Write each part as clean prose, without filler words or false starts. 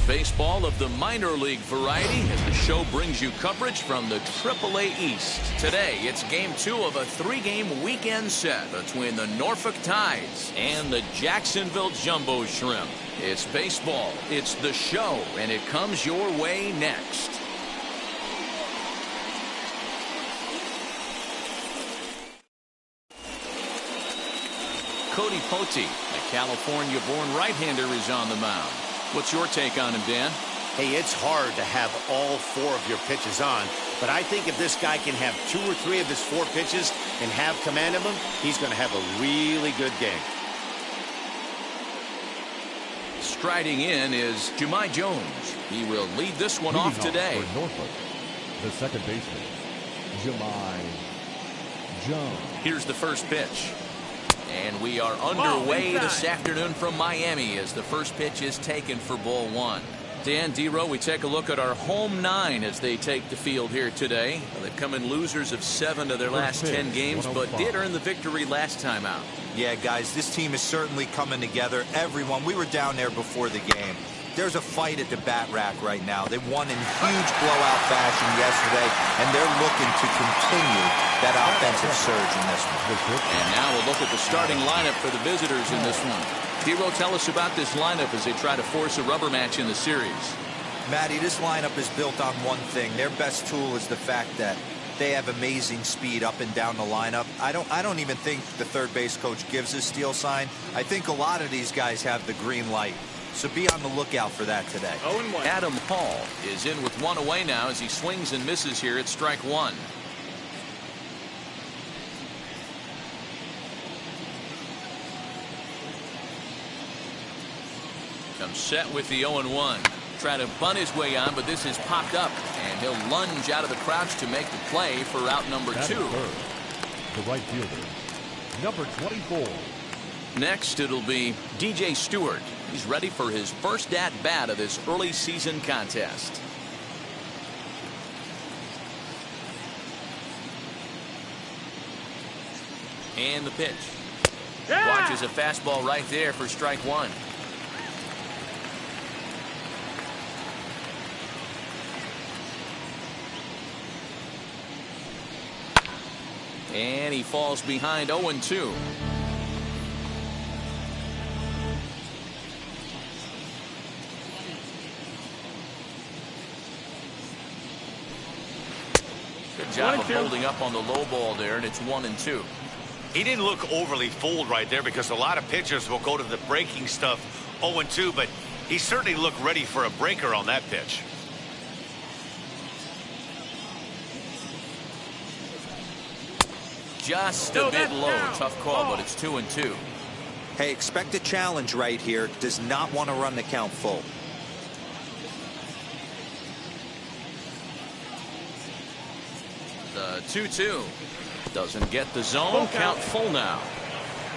baseball of the minor league variety as the show brings you coverage from the AAA East. Today, it's game 2 of a 3-game weekend set between the Norfolk Tides and the Jacksonville Jumbo Shrimp. It's baseball, it's the show, and it comes your way next. Cody Pote, a California-born right-hander, is on the mound. What's your take on him, Dan? Hey, it's hard to have all 4 of your pitches on, but I think if this guy can have 2 or 3 of his 4 pitches and have command of them, he's going to have a really good game. Striding in is Jahmai Jones. He will lead this one off today. For Norfolk, the second baseman, Jahmai Jones. Here's the first pitch. And we are underway this afternoon from Miami as the first pitch is taken for ball 1. Dan, D-Row, we take a look at our home 9 as they take the field here today. They've come in losers of 7 of their last 10 games, but did earn the victory last time out. Yeah, guys, this team is certainly coming together. Everyone, we were down there before the game. There's a fight at the bat rack right now. They won in huge blowout fashion yesterday, and they're looking to continue that offensive surge in this one. And now we'll look at the starting lineup for the visitors in this one. D-Row, tell us about this lineup as they try to force a rubber match in the series. Matty, this lineup is built on one thing. Their best tool is the fact that they have amazing speed up and down the lineup. I don't even think the third base coach gives a steal sign. I think a lot of these guys have the green light. So be on the lookout for that today. 0-1. Adam Hall is in with 1 away now as he swings and misses here at strike 1. Comes set with the 0-1. Try to bunt his way on, but this is popped up, and he'll lunge out of the crouch to make the play for out number 2. The right fielder, number 24. Next, it'll be DJ Stewart. He's ready for his first at-bat of this early season contest. And the pitch. Watches a fastball right there for strike 1. And he falls behind 0-2. Good job of holding up on the low ball there, and it's 1-2. He didn't look overly fooled right there because a lot of pitchers will go to the breaking stuff 0-2, but he certainly looked ready for a breaker on that pitch. Just a bit low. Tough call, but it's 2-2. Hey, expect a challenge right here. Does not want to run the count full. The 2-2 doesn't get the zone. Count full now.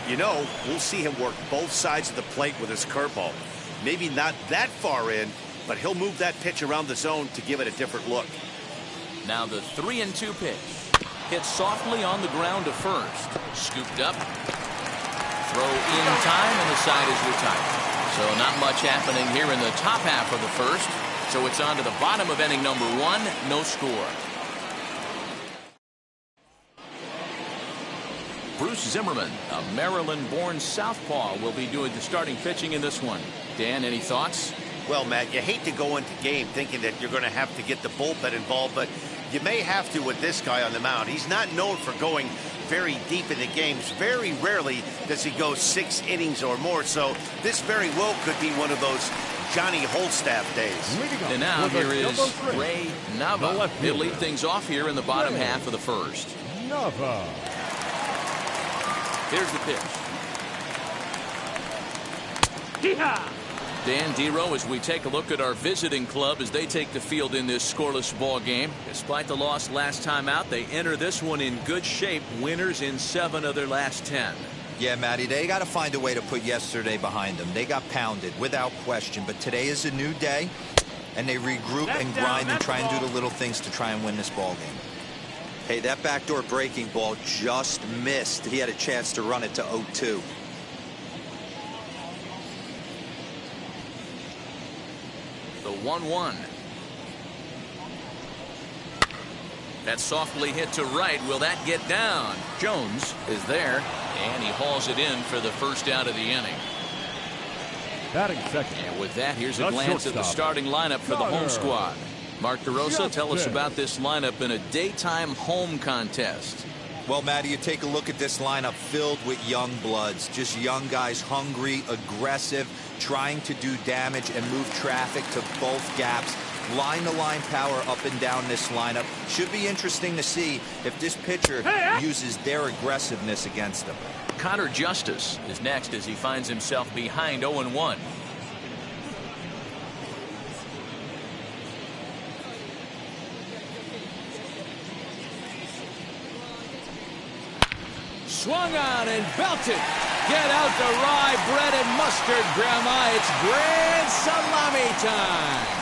You know, we'll see him work both sides of the plate with his curveball. Maybe not that far in, but he'll move that pitch around the zone to give it a different look. Now the 3-2 pitch. Hit softly on the ground to first. Scooped up. Throw in time, and the side is retired. So not much happening here in the top half of the first. So it's on to the bottom of inning number 1. No score. Bruce Zimmerman, a Maryland-born southpaw, will be doing the starting pitching in this one. Dan, any thoughts? Well, Matt, you hate to go into game thinking that you're going to have to get the bullpen involved, but you may have to with this guy on the mound. He's not known for going very deep into games. Very rarely does he go 6 innings or more, so this very well could be one of those Johnny Holstaff days. And now here is Ray Nava. He'll lead things off here in the bottom half of the first. Nava. Here's the pitch. Dan, D-Row, as we take a look at our visiting club as they take the field in this scoreless ball game. Despite the loss last time out, they enter this one in good shape. Winners in 7 of their last 10. Yeah, Matty, they got to find a way to put yesterday behind them. They got pounded without question, but today is a new day, and they regroup and grind and try and do the little things to try and win this ball game. Hey, that backdoor breaking ball just missed. He had a chance to run it to 0-2. The 1-1. That's softly hit to right. Will that get down? Jones is there, and he hauls it in for the first out of the inning. Batting second. And with that, here's a The glance at the shortstop, starting lineup for the home Carter. squad. Mark DeRosa, tell us Justin. about this lineup in a daytime home contest. Well, Matty, you take a look at this lineup filled with young bloods, just young guys, hungry, aggressive, trying to do damage and move traffic to both gaps. Line-to-line power up and down this lineup. Should be interesting to see if this pitcher uses their aggressiveness against them. Connor Justice is next as he finds himself behind 0-1. Swung on and belted. Get out the rye bread and mustard, Grandma. It's grand salami time.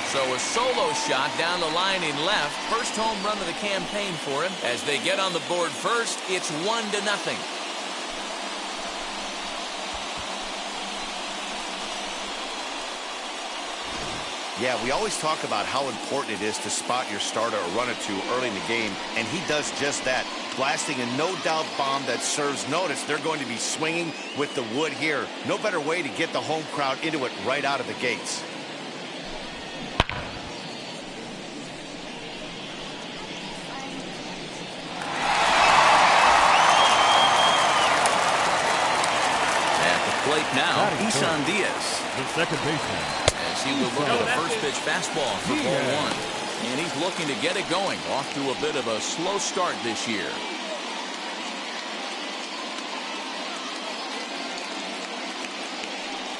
So a solo shot down the line in left. First home run of the campaign for him. As they get on the board first, it's 1-0. Yeah, we always talk about how important it is to spot your starter or run it to early in the game, and he does just that, blasting a no-doubt bomb that serves notice. They're going to be swinging with the wood here. No better way to get the home crowd into it right out of the gates. At the plate now, Isan Diaz. The second baseman. As he will look at a first pitch fastball for ball one. And he's looking to get it going. Off to a bit of a slow start this year.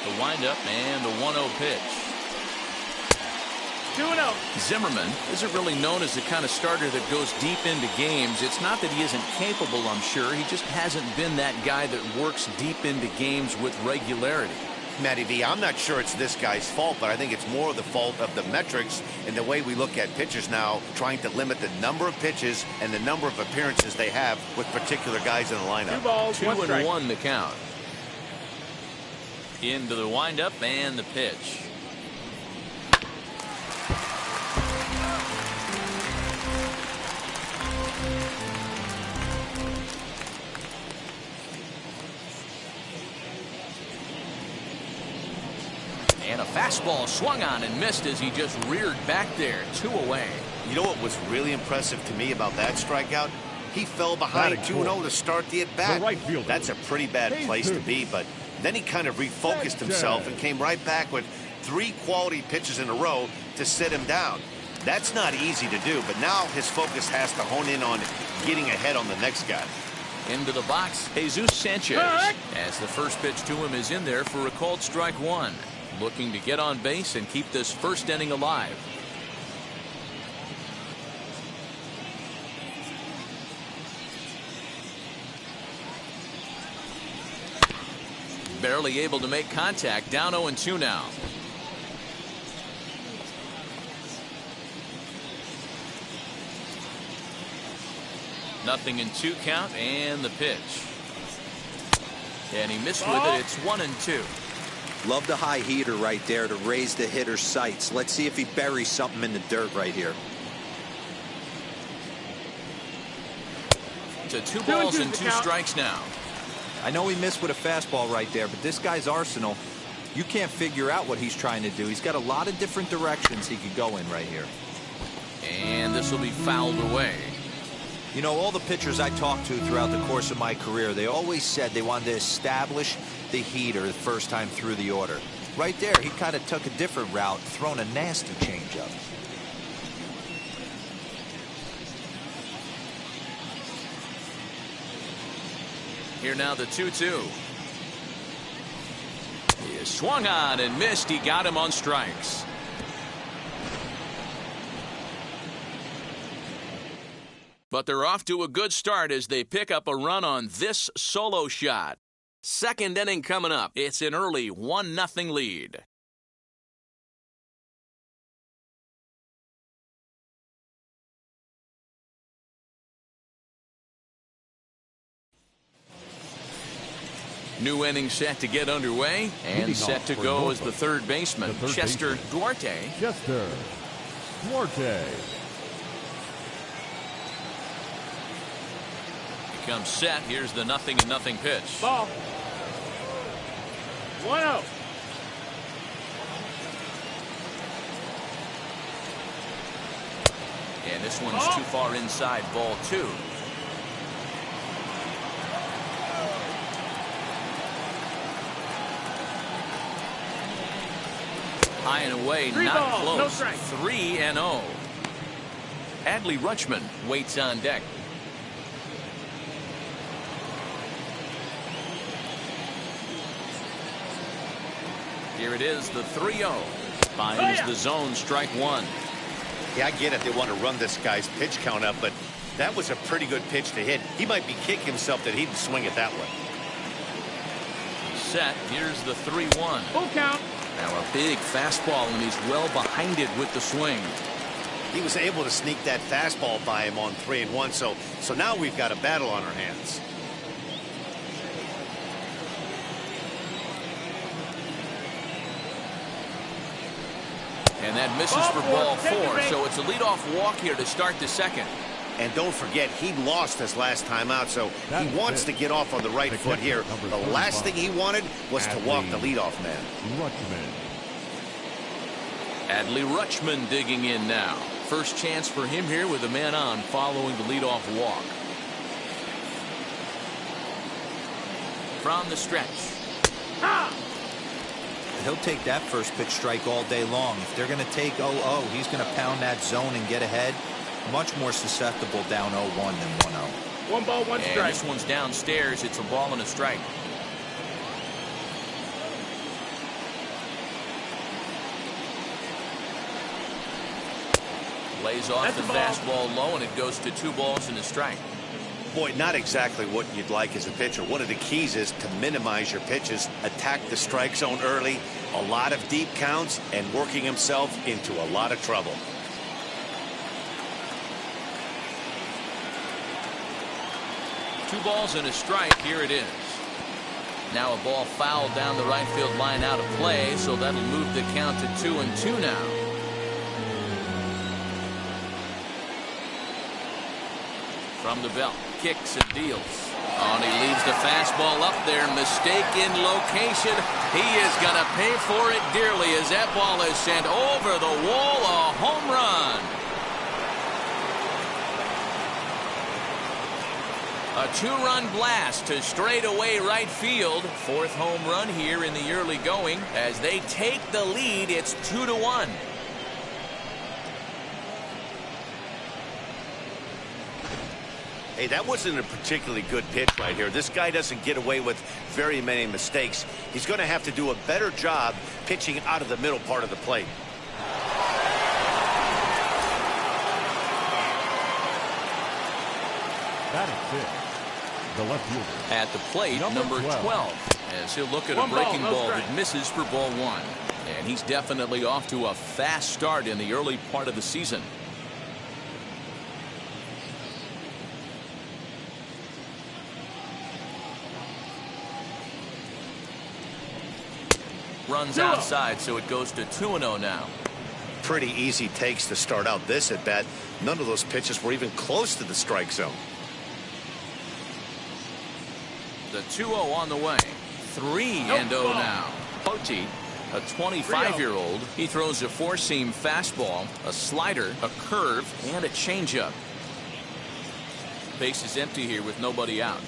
The windup and the 1-0 pitch. 2-0. Zimmerman isn't really known as the kind of starter that goes deep into games. It's not that he isn't capable, I'm sure. He just hasn't been that guy that works deep into games with regularity. Matty V, I'm not sure it's this guy's fault, but I think it's more the fault of the metrics and the way we look at pitchers now, trying to limit the number of pitches and the number of appearances they have with particular guys in the lineup. 2 balls, 1 strike. 2-1 the count. Into the windup and the pitch. And a fastball swung on and missed as he just reared back there. 2 away. You know what was really impressive to me about that strikeout? He fell behind Batting 2-0 fourth. to start the at-bat. The right fielder. That's a pretty bad place to be, but then he kind of refocused himself and came right back with 3 quality pitches in a row to sit him down. That's not easy to do, but now his focus has to hone in on getting ahead on the next guy. Into the box, Jesus Sanchez. As the first pitch to him is in there for a called strike 1. Looking to get on base and keep this first inning alive. Barely able to make contact. Down 0-2 now. Nothing in 2 count and the pitch. And he missed with it. It's 1-2. Love the high heater right there to raise the hitter's sights. Let's see if he buries something in the dirt right here. To 2 balls and 2 strikes now. I know he missed with a fastball right there, but this guy's arsenal, you can't figure out what he's trying to do. He's got a lot of different directions he could go in right here. And this will be fouled away. You know, all the pitchers I talked to throughout the course of my career, they always said they wanted to establish the heater the first time through the order. Right there, he kind of took a different route, thrown a nasty changeup. Here now the 2-2. He swung on and missed. He got him on strikes. But they're off to a good start as they pick up a run on this solo shot. Second inning coming up. It's an early 1-0 lead. New inning set to get underway, and Leading set off to for go as Norfolk, the third baseman, the third Chester baseman. Duarte. Chester Duarte. He comes set. Here's the 0-0 pitch. Ball. 1-0. And this one's too far inside, ball 2. High and away, not close. 3-0. Adley Rutschman waits on deck. Here it is, the 3-0. Finds the zone, strike 1. Yeah, I get it. They want to run this guy's pitch count up, but that was a pretty good pitch to hit. He might be kicking himself that he didn't swing it that way. Set. Here's the 3-1. Full count. Now a big fastball, and he's well behind it with the swing. He was able to sneak that fastball by him on 3-1, so now we've got a battle on our hands. And that misses for ball 4, so it's a leadoff walk here to start the second. And don't forget, he lost his last time out, so he wants to get off on the right foot here. The last thing he wanted was to walk the leadoff man. Rutschman. Adley Rutschman digging in now. First chance for him here with a man on following the leadoff walk. From the stretch. He'll take that first pitch strike all day long. If they're going to take 0-0, he's going to pound that zone and get ahead. Much more susceptible down 0-1 than 1-0. 1 ball, 1 strike. And this one's downstairs. It's a ball and a strike. Lays off the fastball low, and it goes to 2 balls and a strike. Boy, not exactly what you'd like as a pitcher. One of the keys is to minimize your pitches, attack the strike zone early, a lot of deep counts, and working himself into a lot of trouble. Two balls and a strike. Here it is. Now a ball fouled down the right field line out of play, so that'll move the count to 2-2 now. From the belt, kicks and deals. Oh, and he leaves the fastball up there. Mistake in location. He is going to pay for it dearly as that ball is sent over the wall. A home run. A 2-run blast to straightaway right field. 4th home run here in the early going. As they take the lead, it's 2-1. Hey, that wasn't a particularly good pitch right here. This guy doesn't get away with very many mistakes. He's going to have to do a better job pitching out of the middle part of the plate. Batting 6, the left fielder. At the plate, number 12. As he'll look at a breaking ball that misses for ball 1. And he's definitely off to a fast start in the early part of the season. Runs outside, so it goes to 2-0 now. Pretty easy takes to start out this at bat. None of those pitches were even close to the strike zone. The 2-0 on the way. 3-0 now. Pote, a 25-year-old. He throws a 4-seam fastball, a slider, a curve, and a changeup. Base is empty here with nobody out.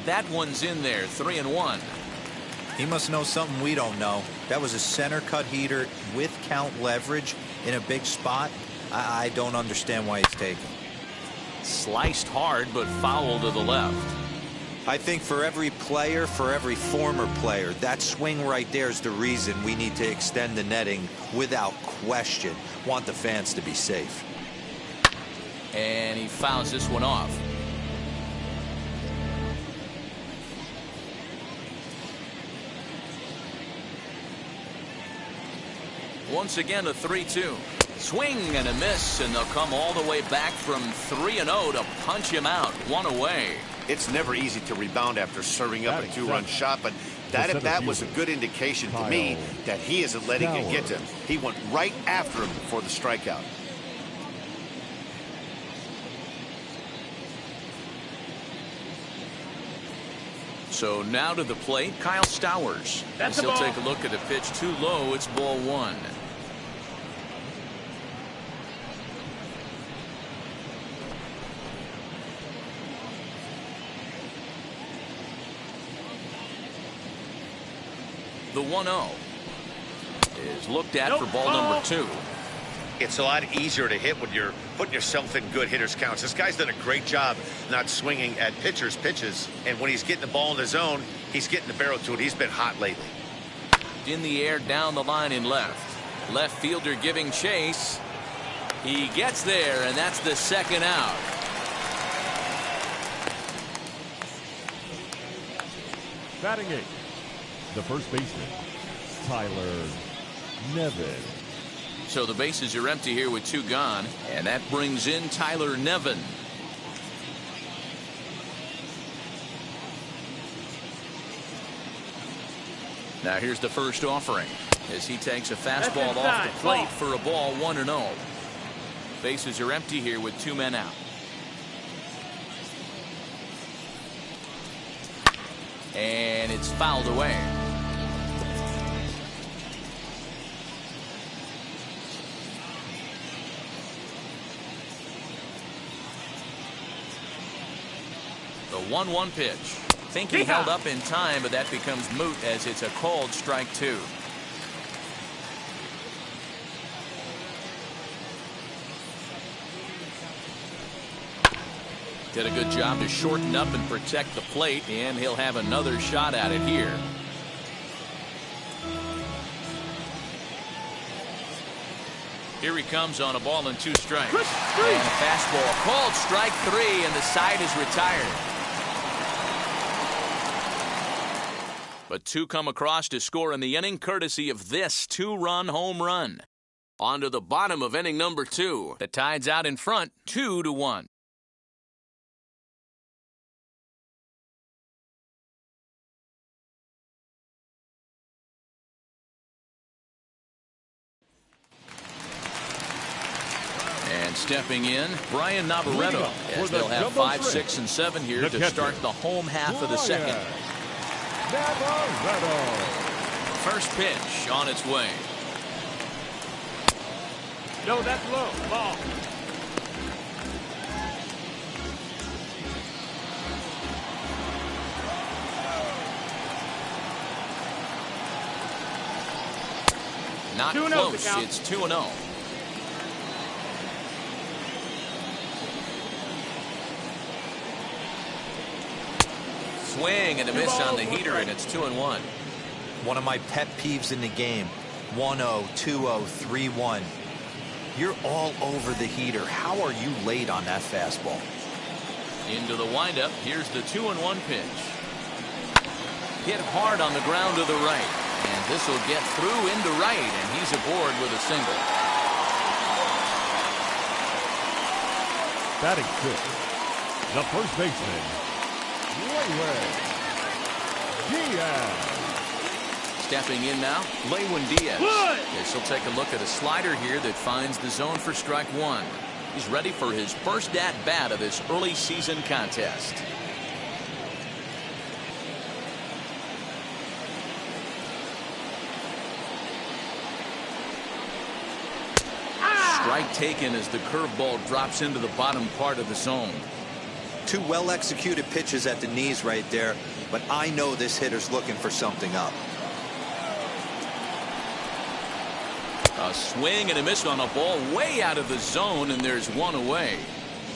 That one's in there. 3-1. He must know something we don't know. That was a center cut heater with count leverage in a big spot. I don't understand why he's taken. Sliced hard, but foul to the left. I think for every player, for every former player, that swing right there is the reason we need to extend the netting without question. Want the fans to be safe. And he fouls this one off. Once again, a 3-2. Swing and a miss, and they'll come all the way back from 3-0 to punch him out. One away. It's never easy to rebound after serving up a two-run shot, but that at bat was a good indication to me that he isn't letting it get to him. He went right after him for the strikeout. So now to the plate, Kyle Stowers. As he'll take a look at a pitch too low. It's ball one. The 1-0 is looked at for ball number 2. It's a lot easier to hit when you're putting yourself in good hitters counts. This guy's done a great job not swinging at pitchers' pitches. And when he's getting the ball in the zone, he's getting the barrel to it. He's been hot lately. In the air, down the line in left. Left fielder giving chase. He gets there, and that's the second out. Batting 8. The first baseman, Tyler Nevin. So the bases are empty here with 2 gone, and that brings in Tyler Nevin. Now here's the first offering as he takes a fastball off the plate for a ball 1-0. Bases are empty here with 2 men out. And it's fouled away. The 1-1 pitch. Think he held up in time, but that becomes moot as it's a called strike 2. Did a good job to shorten up and protect the plate, and he'll have another shot at it here. Here he comes on a ball and 2 strikes. And a fastball called strike 3, and the side is retired. But 2 come across to score in the inning, courtesy of this 2-run home run. On to the bottom of inning number 2. The Tide's out in front, 2-1. And stepping in, Brian Navarreto, as they'll have 5, 6, and 7 here to start the home half of the second. First pitch on its way. No, that's low. Ball. Not close. It's 2-0. Swing and a miss on the heater, and it's 2-1. One of my pet peeves in the game. 1-0, 2-0, 3-1. You're all over the heater. How are you late on that fastball? Into the windup. Here's the 2-1 pitch. Hit hard on the ground to the right. And this will get through into right, and he's aboard with a single. Batting 6. The first baseman, Diaz. Stepping in now, Lewin Diaz. Yes, he'll take a look at a slider here that finds the zone for strike 1. He's ready for his first at-bat of this early season contest. Strike taken as the curveball drops into the bottom part of the zone. 2 well-executed pitches at the knees right there, but I know this hitter's looking for something up. A swing and a miss on a ball way out of the zone, and there's 1 away.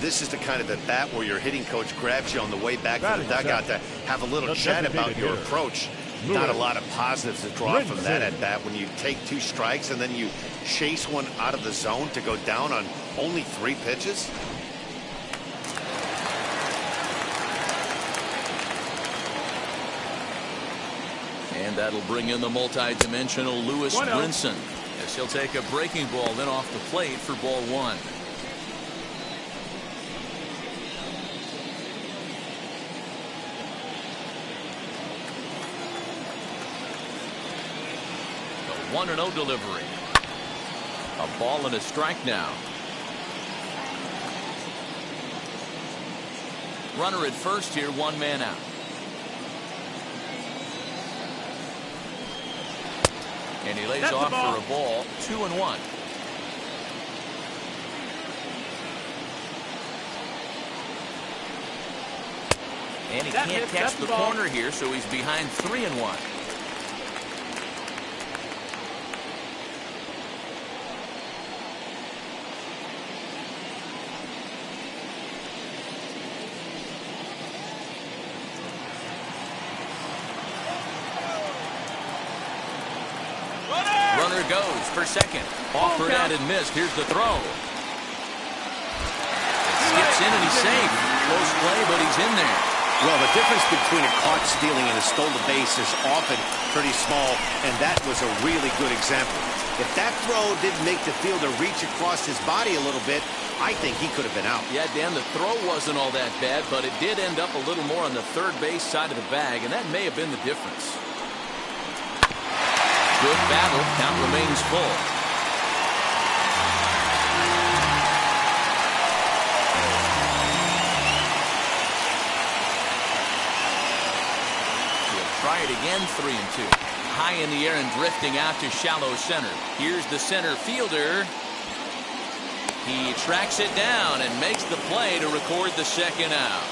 This is the kind of at bat where your hitting coach grabs you on the way back to the dugout to have a little chat about your approach. Not a lot of positives to draw from that at bat when you take 2 strikes and then you chase one out of the zone to go down on only 3 pitches. And that'll bring in the multi-dimensional Lewis Brinson. as he'll take a breaking ball then off the plate for ball one. The 1-0 delivery. A ball and a strike now. Runner at first here, one man out. And he lays off for a ball, 2-1. And he can't catch the corner here, so he's behind 3-1. Runner goes for second. Offered out and missed. Here's the throw. Skips in and he's safe. Close play, but he's in there. Well, the difference between a caught stealing and a stolen base is often pretty small, and that was a really good example. If that throw didn't make the fielder reach across his body a little bit, I think he could have been out. Yeah, Dan, the throw wasn't all that bad, but it did end up a little more on the third base side of the bag, and that may have been the difference. Good battle. Count remains full. He'll try it again, 3-2. High in the air and drifting out to shallow center. Here's the center fielder. He tracks it down and makes the play to record the second out.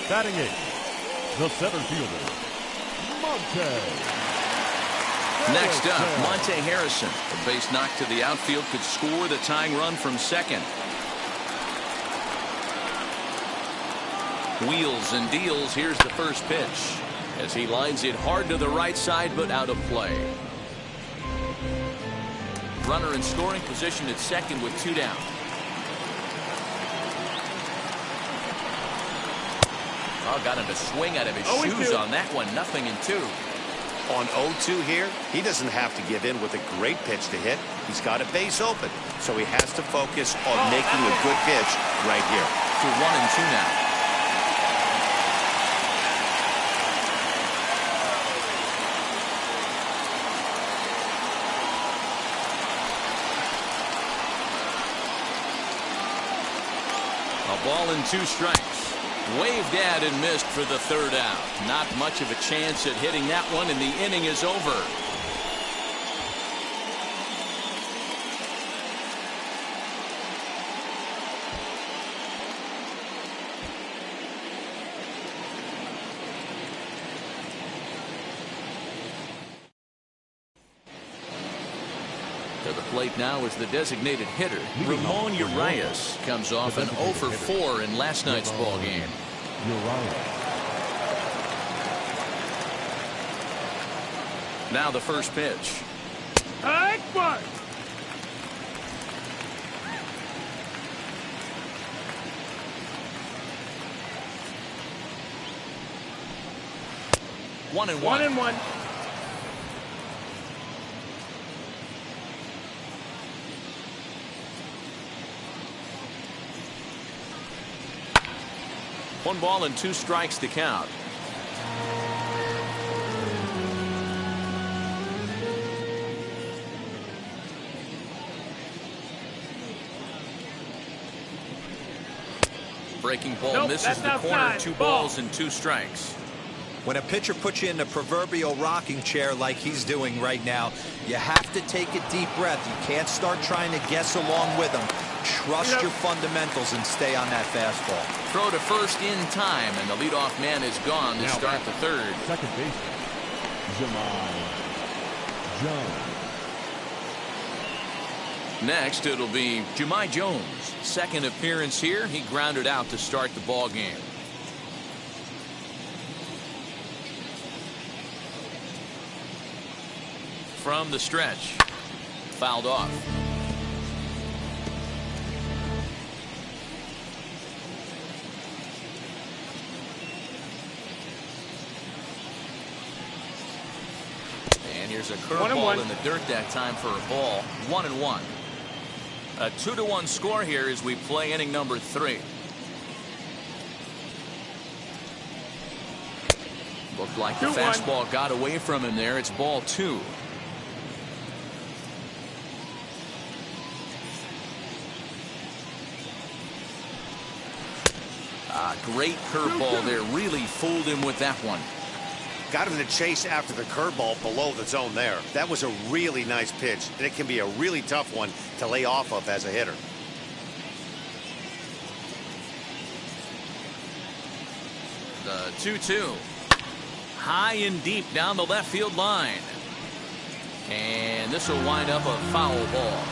Batting eighth, the center fielder, Monte. Next up, Monte Harrison. A base knock to the outfield could score the tying run from second. Wheels and deals. Here's the first pitch as he lines it hard to the right side, but out of play. Runner in scoring position at second with 2 down. Oh, got him to swing out of his shoes on that one. 0-2. On 0-2 here, he doesn't have to give in with a great pitch to hit. He's got a base open, so he has to focus on making a good pitch right here. To 1-2 now. A ball and 2 strikes. Waved at and missed for the third out. Not much of a chance at hitting that one, and the inning is over. To the plate now is the designated hitter. Ramon Urias comes off an 0-for-4 in last night's ball game. Now the first pitch. Take one. One and 1-1. One ball and 2 strikes to count. Breaking ball misses the corner. 2 balls and 2 strikes. When a pitcher puts you in the proverbial rocking chair like he's doing right now, you have to take a deep breath. You can't start trying to guess along with him. Trust your fundamentals and stay on that fastball. Throw to first in time, and the leadoff man is gone to start the third. Second baseman, Jahmai Jones. Next, it'll be Jahmai Jones. Second appearance here. He grounded out to start the ball game. From the stretch. Fouled off. here's a curveball in the dirt that time for a ball. 1-1. A 2-1 score here as we play inning number 3. Looked like the fastball got away from him there. It's ball 2. Great curveball there. Really fooled him with that one. Got him to chase after the curveball below the zone there. That was a really nice pitch, and it can be a really tough one to lay off of as a hitter. The 2-2. High and deep down the left field line. And this will wind up a foul ball.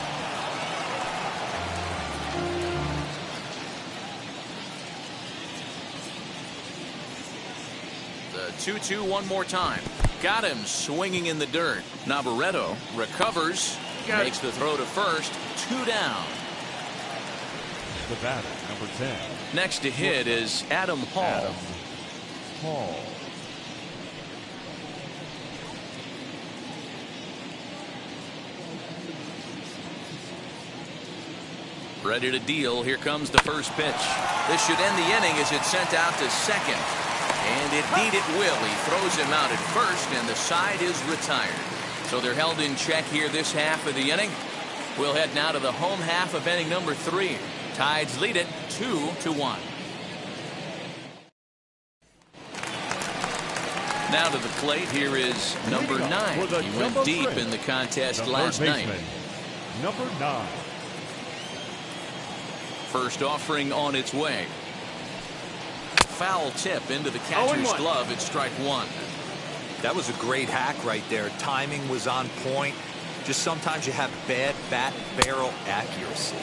The 2-2 one more time. Got him swinging in the dirt. Navarreto recovers, makes the throw to first. 2 down. The batter, number 10. Next to hit is Adam Hall. Adam Hall. Ready to deal. Here comes the first pitch. This should end the inning as it's sent out to second. And indeed it will. He throws him out at first, and the side is retired. So they're held in check here this half of the inning. We'll head now to the home half of inning number 3. Tides lead it 2-1. Now to the plate. Here is number 9. He went deep in the contest last night. Number 9. First offering on its way. Foul tip into the catcher's glove. It's strike 1. That was a great hack right there. Timing was on point. Just sometimes you have bad bat barrel accuracy.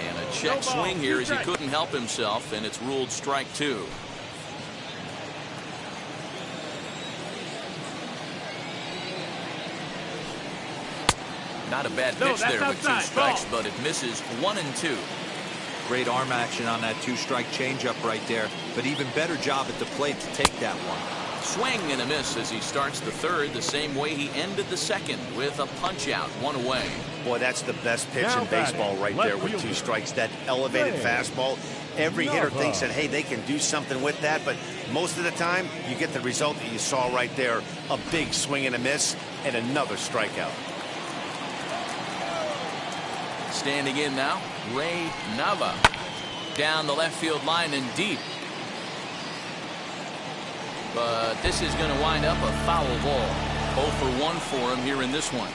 And a check swing here as he couldn't help himself, and it's ruled strike 2. Not a bad pitch there with 2 strikes, but it misses 1 and 2. Great arm action on that 2-strike changeup right there, but even better job at the plate to take that one. Swing and a miss as he starts the third the same way he ended the second with a punch out, 1 away. Boy, that's the best pitch in baseball right there with 2 strikes. That elevated fastball. Every hitter thinks that, hey, they can do something with that, but most of the time you get the result that you saw right there. A big swing and a miss and another strikeout. Standing in now, Ray Nava. Down the left field line and deep. But this is going to wind up a foul ball. 0 for 1 for him here in this one.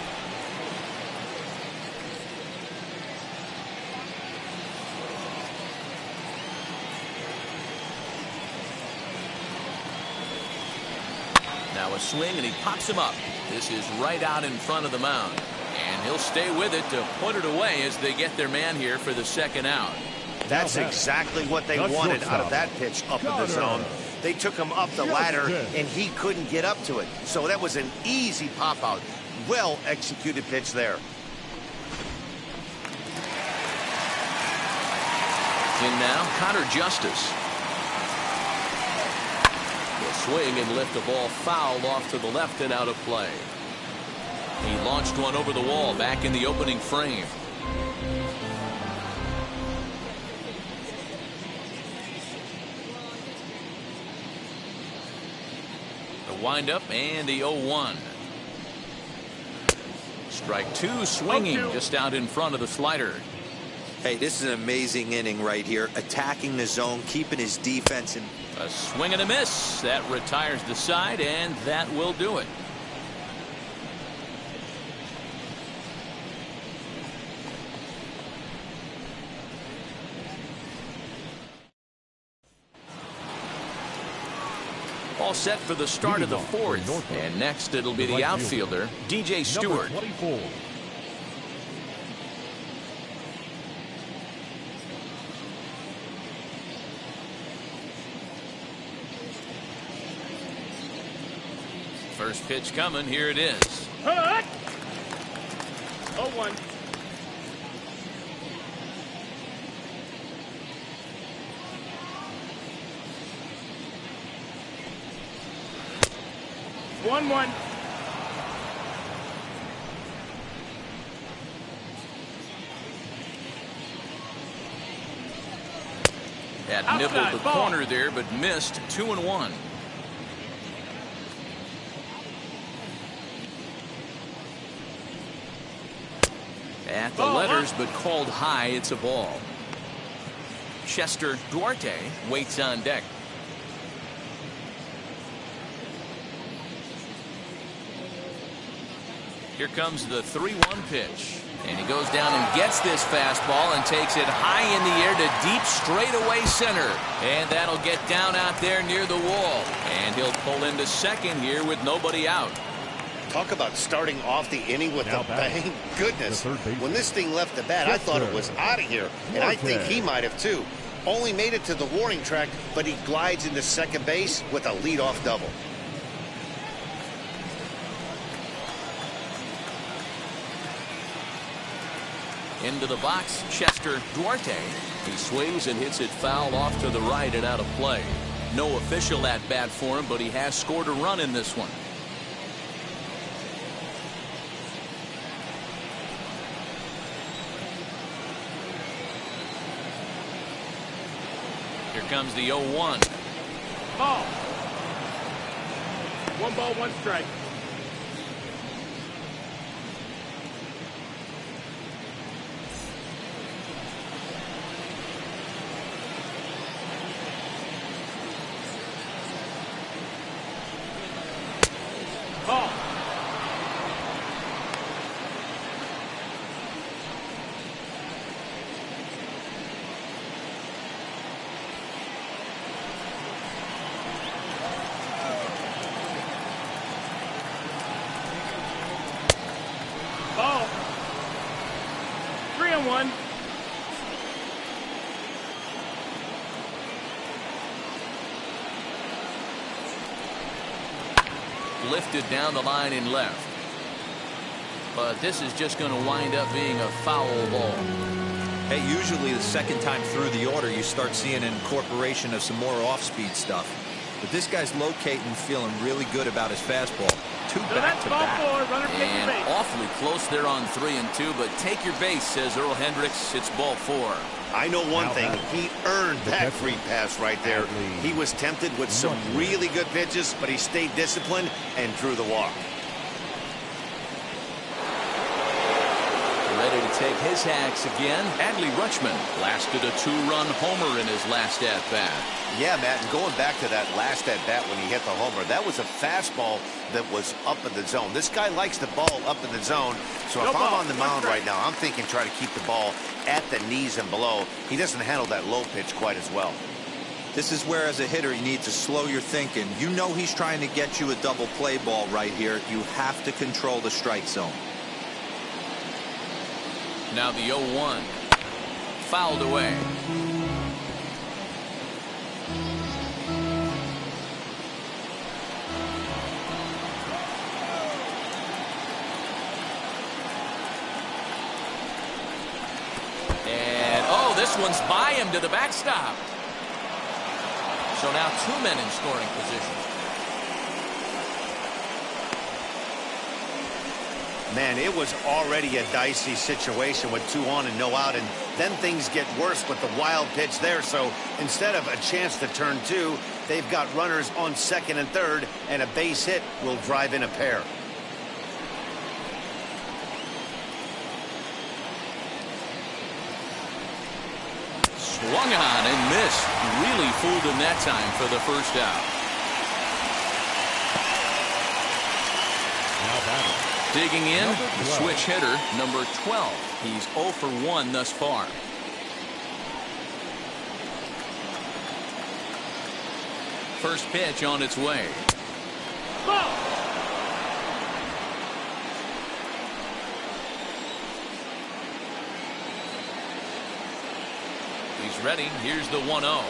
Now a swing, and he pops him up. This is right out in front of the mound. And he'll stay with it to put it away as they get their man here for the second out. That's exactly what they wanted out of that pitch up in the zone. They took him up the ladder, and he couldn't get up to it. So that was an easy pop-out. Well executed pitch there. In now, Connor Justice. Will swing and lift the ball foul off to the left and out of play. He launched one over the wall back in the opening frame. The windup and the 0-1. Strike 2 swinging just out in front of the slider. Hey, this is an amazing inning right here. Attacking the zone, keeping his defense in. A swing and a miss. That retires the side, and that will do it. All set for the start of the 4th. And next it'll be the outfielder, DJ Stewart. Number 24. First pitch coming. Here it is. 0-1. That Outside, nibbled the ball. corner there, but missed. 2-1. At the letters, but called high. It's a ball. Chester Duarte waits on deck. Here comes the 3-1 pitch. And he goes down and gets this fastball and takes it high in the air to deep straightaway center. And that'll get down out there near the wall. And he'll pull into second here with nobody out. Talk about starting off the inning with Now a batting, bang. Goodness. the third baseman. When this thing left the bat, I thought it was out of here. And I think he might have too. Only made it to the warning track, but he glides into second base with a leadoff double. Into the box, Chester Duarte. He swings and hits it foul off to the right and out of play. No official at bat for him, but he has scored a run in this one. Here comes the 0-1. Ball. 1 ball, 1 strike. Ball. Ball. 3-1. Lifted down the line in left. But this is just going to wind up being a foul ball. Hey, usually the second time through the order, you start seeing an incorporation of some more off-speed stuff. But this guy's locating, feeling really good about his fastball. So that's ball Back-to-back. 4. Runner takes And the base. awfully close there on 3-2, but take your base, says Earl Hendricks. It's ball 4. I know one Now thing. batting, He earned the that catcher, free pass right there. Adley He was tempted with some Rutschman. really good pitches, but he stayed disciplined and drew the walk. Ready to take his hacks again. Adley Rutschman lasted a 2-run homer in his last at-bat. Yeah, Matt, and going back to that last at-bat when he hit the homer, that was a fastball that was up in the zone. This guy likes the ball up in the zone, so No if I'm ball, on the 1 mound strike. right now, I'm thinking try to keep the ball at the knees and below. He doesn't handle that low pitch quite as well. This is where, as a hitter, you need to slow your thinking. You know he's trying to get you a double play ball right here. You have to control the strike zone. Now the 0-1. Fouled away. And, oh, this one's by him to the backstop. So now 2 men in scoring position. Man, it was already a dicey situation with 2 on and no out, and then things get worse with the wild pitch there. So instead of a chance to turn 2, they've got runners on second and third, and a base hit will drive in a pair. Swung on and missed. Really fooled him that time for the first out. Now batting, Digging in, Number the 12. switch hitter, number 12. He's 0 for 1 thus far. First pitch on its way. Ball. He's ready. Here's the 1-0.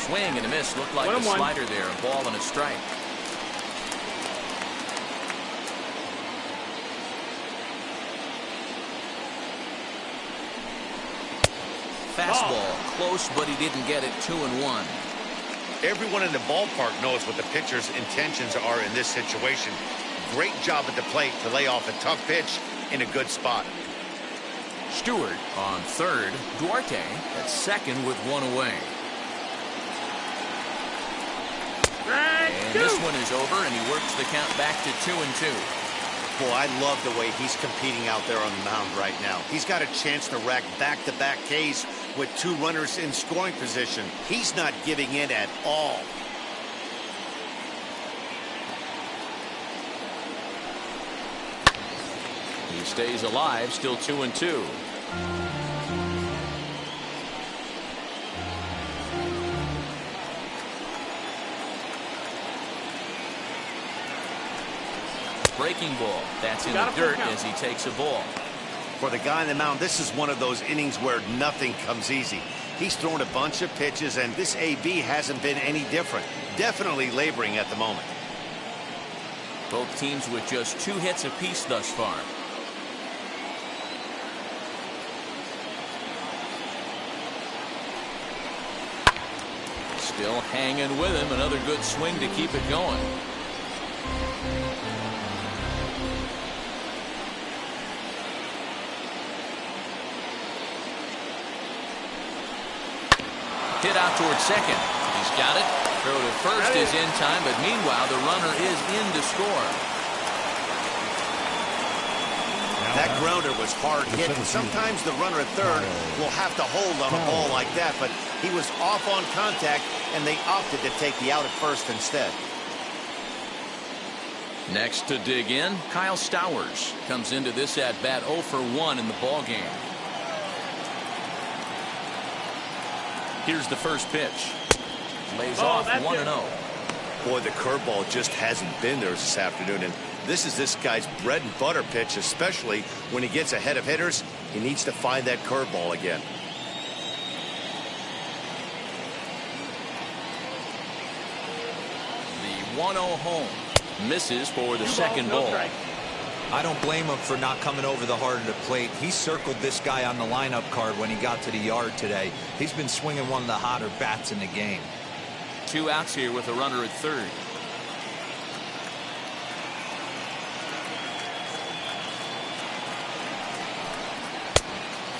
Swing and a miss. Looked like a 1-1. slider there. A ball and a strike. Fastball close, but he didn't get it. 2-1. Everyone in the ballpark knows what the pitcher's intentions are in this situation. Great job at the plate to lay off a tough pitch in a good spot. Stewart on third. Duarte at second with 1 away. And this one is over, and he works the count back to 2-2. Boy, I love the way he's competing out there on the mound right now. He's got a chance to rack back-to-back Ks with 2 runners in scoring position. He's not giving in at all. He stays alive, still 2-2. Breaking ball. That's in the dirt as he takes a ball. For the guy on the mound, this is one of those innings where nothing comes easy. He's thrown a bunch of pitches, and this AB hasn't been any different. Definitely laboring at the moment. Both teams with just 2 hits apiece thus far. Still hanging with him. Another good swing to keep it going. Hit out towards second. He's got it. Throw to first is in time, but meanwhile the runner is in to score. That grounder was hard hit, and sometimes the runner at third will have to hold on a ball like that, but he was off on contact, and they opted to take the out at first instead. Next to dig in, Kyle Stowers comes into this at bat 0 for 1 in the ball game. Here's the first pitch. Lays off 1-0. Boy, the curveball just hasn't been there this afternoon, and this is this guy's bread and butter pitch, especially when he gets ahead of hitters. He needs to find that curveball again. The 1-0 home. Misses for the second ball. I don't blame him for not coming over the heart of the plate. He circled this guy on the lineup card when he got to the yard today. He's been swinging one of the hotter bats in the game. 2 outs here with a runner at third.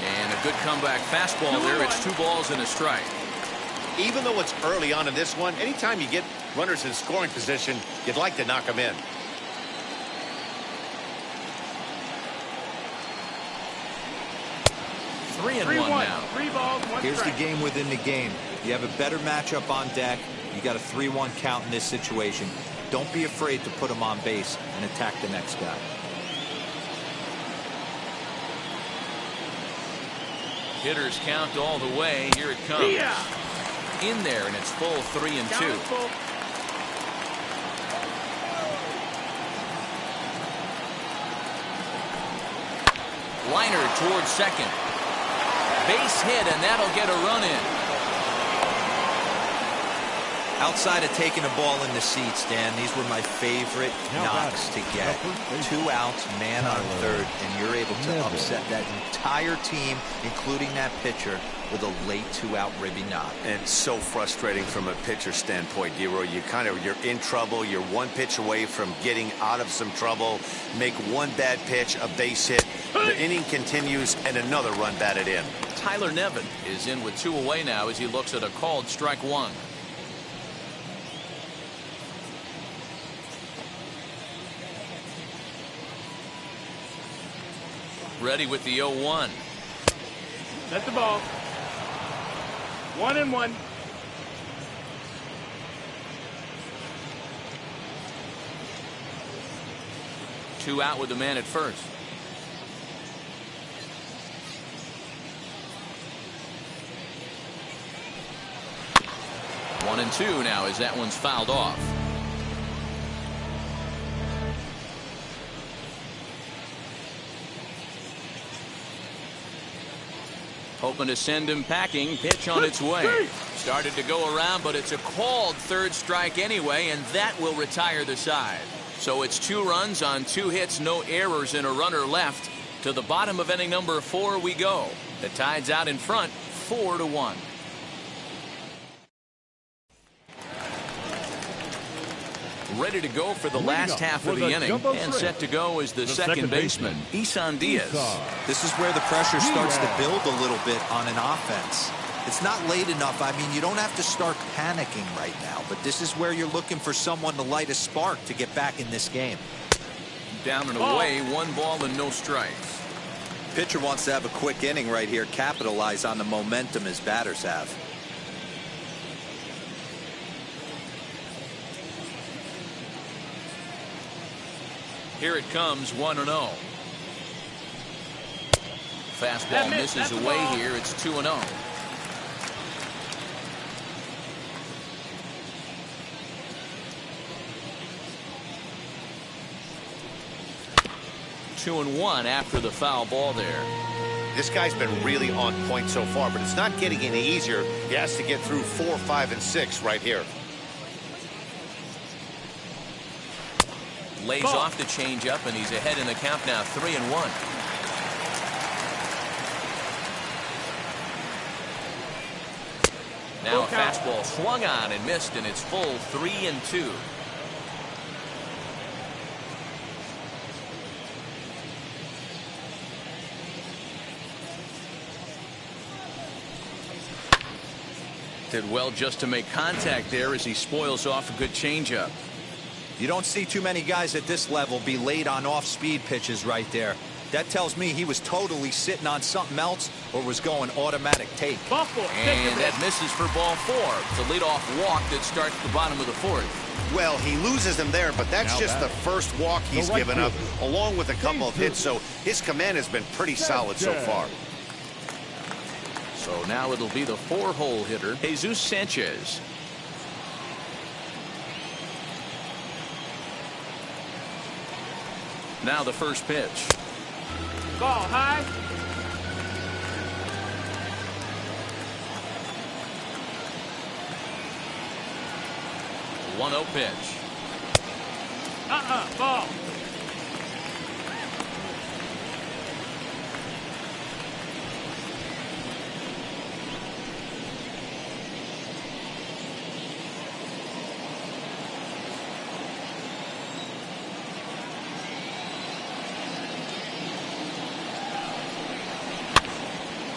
And a good comeback fastball there. It's 2 balls and a strike. Even though it's early on in this one, anytime you get runners in scoring position, you'd like to knock them in. Three and one now. 3 balls, 1 Here's strike. the game within the game. You have a better matchup on deck. You got a 3-1 count in this situation. Don't be afraid to put him on base and attack the next guy. Hitters count all the way. Here it comes. In there, and it's full 3-2. Liner towards second. Base hit, and that'll get a run in. Outside of taking a ball in the seats, Dan, these were my favorite knocks to get. 2 outs, man on third, and you're able to upset that entire team, including that pitcher, with a late 2-out ribby knock. And so frustrating from a pitcher standpoint, Dero. You're in trouble. You're 1 pitch away from getting out of some trouble. Make 1 bad pitch, a base hit. The inning continues, and another run batted in. Tyler Nevin is in with 2 away now as he looks at a called strike 1. Ready with the 0-1. Set the ball. 1-1. Two out with the man at first. One and two now as that one's fouled off. Hoping to send him packing. Pitch on its way. Started to go around, but it's a called third strike anyway, and that will retire the side. So it's 2 runs on 2 hits, no errors, and a runner left. To the bottom of inning number 4 we go. The Tide's out in front, 4-1. Ready to go for the last half of the inning, and set to go is the second baseman, Isan Diaz. This is where the pressure starts to build a little bit on an offense. It's not late enough. I mean, you don't have to start panicking right now, but this is where you're looking for someone to light a spark to get back in this game. Down and away, 1 ball and no strikes. Pitcher wants to have a quick inning right here, capitalize on the momentum his batters have. Here it comes, 1-0. Fastball misses away here. It's 2-0. Two and one after the foul ball there. This guy's been really on point so far, but it's not getting any easier. He has to get through 4, 5, and 6 right here. Lays off the changeup, and he's ahead in the count now, 3-1. Now a fastball swung on and missed, and it's full 3-2. Did well just to make contact there as he spoils off a good changeup. You don't see too many guys at this level be late on off-speed pitches right there. That tells me he was totally sitting on something else or was going automatic take. And that misses for ball 4. It's a leadoff walk that starts the bottom of the 4th. Well, he loses him there, but that's just the first walk he's given up, along with a couple of hits, so his command has been pretty solid so far. So now it'll be the 4-hole hitter, Jesus Sanchez. Now the first pitch. Ball high. 1-0 pitch. Ball.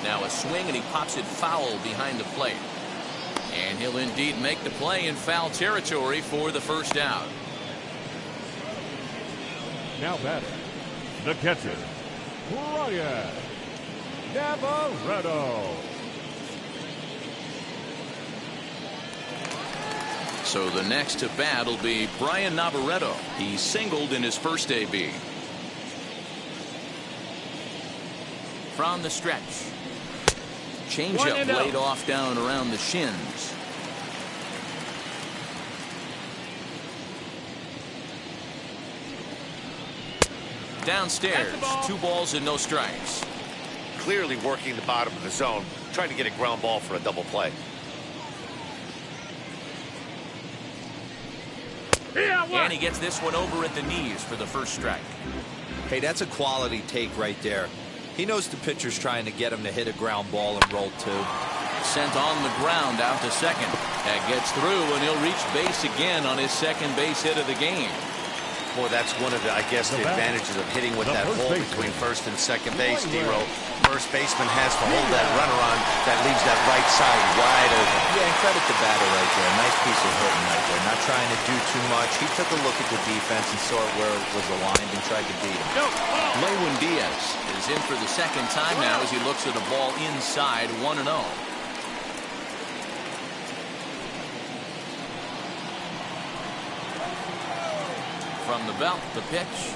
Now a swing, and he pops it foul behind the plate. And he'll indeed make the play in foul territory for the first out. Now batting, the catcher, Brian Navarreto. So the next to bat will be Brian Navarreto. He singled in his first AB. From the stretch. Changeup laid off down around the shins. Downstairs, 2 balls and no strikes. Clearly working the bottom of the zone, trying to get a ground ball for a double play. And he gets this one over at the knees for the first strike. Hey, that's a quality take right there. He knows the pitcher's trying to get him to hit a ground ball and roll 2. Sent on the ground out to second. That gets through, and he'll reach base again on his second base hit of the game. Boy, that's one of the, I guess, the advantages of hitting with that hole between first and second base, D-Row. First baseman has to hold that runner on. That leaves that right side wide open. Yeah, and credit the batter right there. Nice piece of hitting right there. Not trying to do too much. He took a look at the defense and saw where it was aligned and tried to beat him. Lewin Diaz is in for the second time now as he looks at a ball inside, 1-0. From the belt, the pitch.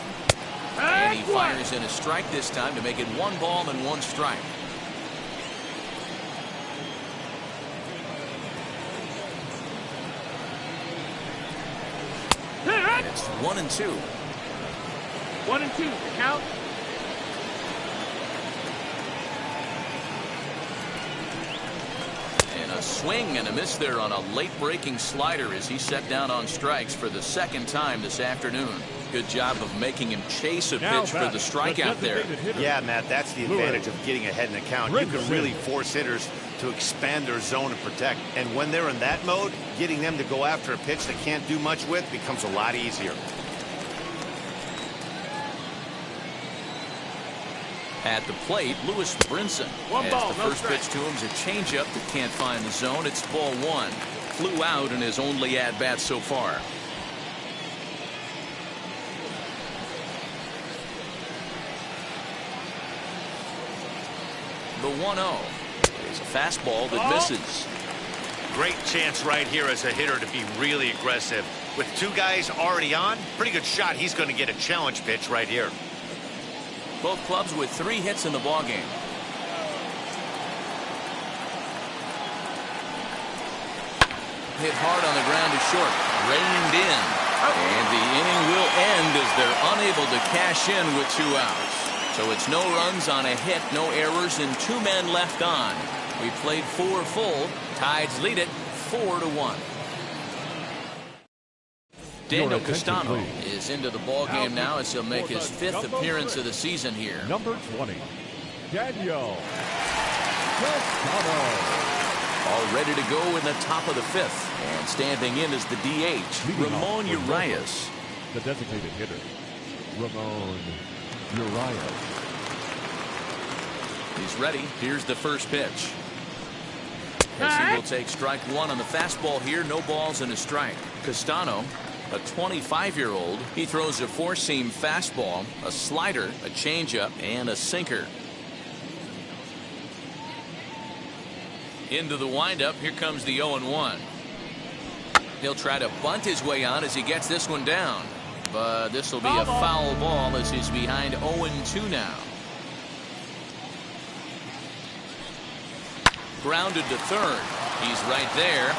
And he fires in a strike this time to make it 1 ball and 1 strike. And it's 1-2. 1-2. The count. And a swing and a miss there on a late breaking slider as he set down on strikes for the second time this afternoon. Good job of making him chase a pitch for the strikeout there. Yeah, Matt, that's the advantage of getting ahead in the count. You can really force hitters to expand their zone and protect. And when they're in that mode, getting them to go after a pitch they can't do much with becomes a lot easier. At the plate, Lewis Brinson. One As ball, the no first strike. pitch to him is a changeup that can't find the zone. It's ball one. Flew out in his only at-bat so far. The 1-0 is a fastball that misses. Great chance right here as a hitter to be really aggressive. With two guys already on, pretty good shot. He's going to get a challenge pitch right here. Both clubs with 3 hits in the ballgame. Hit hard on the ground to short. Reined in. And the inning will end as they're unable to cash in with 2 outs. So it's no runs on a hit, no errors, and 2 men left on. We played 4 full. Tides lead it 4-1. Daniel Castano is into the ball game now as he'll make his 5th appearance of the season here. Number 20, Daniel Castano. All ready to go in the top of the 5th. And standing in is the DH, Ramon Urias. The designated hitter, Ramon Urias. He's ready. Here's the first pitch. As he will take strike 1 on the fastball here. No balls and a strike. Castano, a 25-year-old. He throws a 4-seam fastball, a slider, a changeup, and a sinker. Into the windup. Here comes the 0-1. He'll try to bunt his way on as he gets this one down. But this will be a foul ball as he's behind 0-2 now. Grounded to third. He's right there.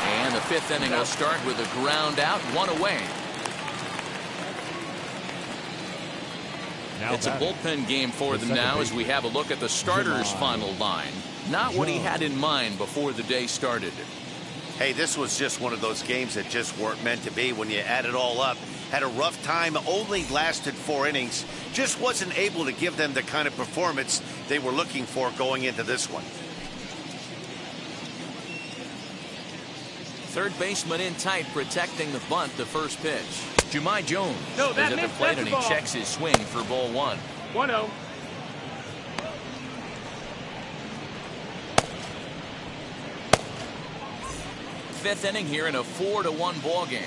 And the 5th inning will start with a ground out, 1 away. Now It's a bullpen game for them now as we have a look at the starters' final line. Not what he had in mind before the day started. Hey, this was just one of those games that just weren't meant to be when you add it all up. Had a rough time, only lasted 4 innings. Just wasn't able to give them the kind of performance they were looking for going into this one. Third baseman in tight, protecting the bunt, the first pitch. Jahmai Jones is that at the missed. plate That's and a he ball. checks his swing for ball 1. 1-0. Fifth inning here in a 4-1 ball game.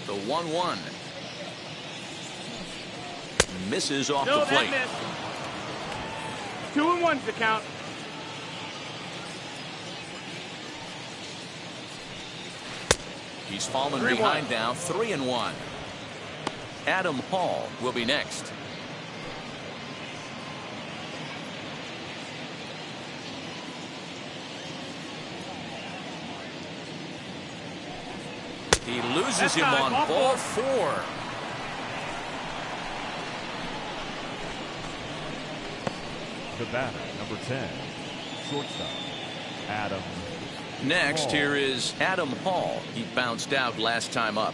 The 1-1 misses off the plate. That missed. 2-1's the count. He's fallen 3-1. behind now, 3-1. Adam Hall will be next. He loses That's him not on ball ball 4. 4. The batter, number 10, shortstop, Adam. Next, here is Adam Hall. He bounced out last time up.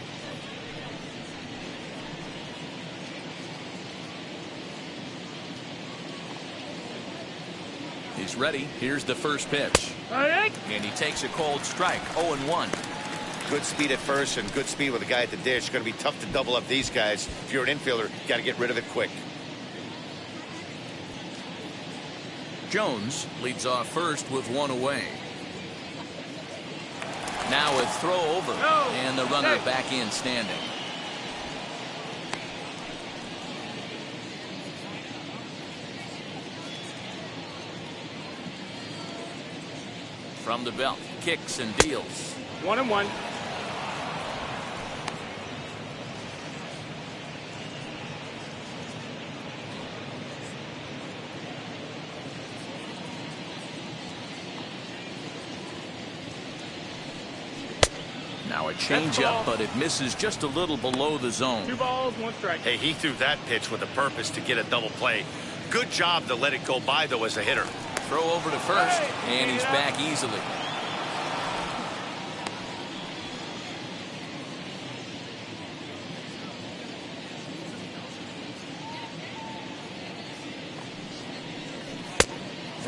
He's ready. Here's the first pitch. And he takes a cold strike. 0-1. Good speed at first and good speed with the guy at the dish. Going to be tough to double up these guys. If you're an infielder, got to get rid of it quick. Jones leads off first with 1 away. Now a throw over. And the runner back in standing. From the belt, kicks and deals. 1-1. Now a changeup, but it misses just a little below the zone. 2 balls, 1 strike. Hey, he threw that pitch with a purpose to get a double play. Good job to let it go by, though, as a hitter. Throw over to first, and he's back easily.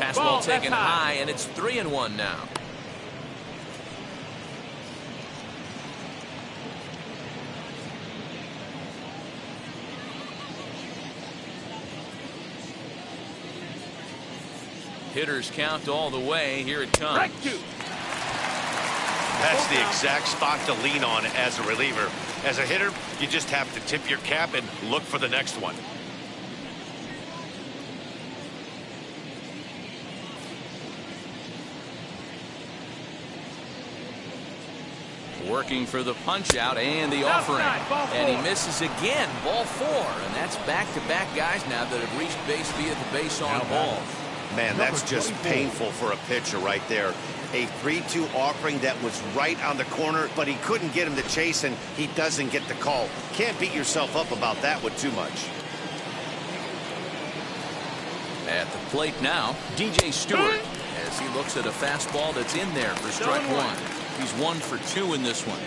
Fastball taken high, and it's 3-1 now. Hitters count all the way. Here it comes. That's the exact spot to lean on as a reliever. As a hitter, you just have to tip your cap and look for the next one. Working for the punch out and the offering. And he misses again. Ball 4. And that's back-to-back guys now that have reached base via the base on ball. Man, that's just painful for a pitcher right there. A 3-2 offering that was right on the corner, but he couldn't get him to chase, and he doesn't get the call. Can't beat yourself up about that one too much. At the plate now, DJ Stewart, as he looks at a fastball that's in there for strike 1. He's 1 for 2 in this one.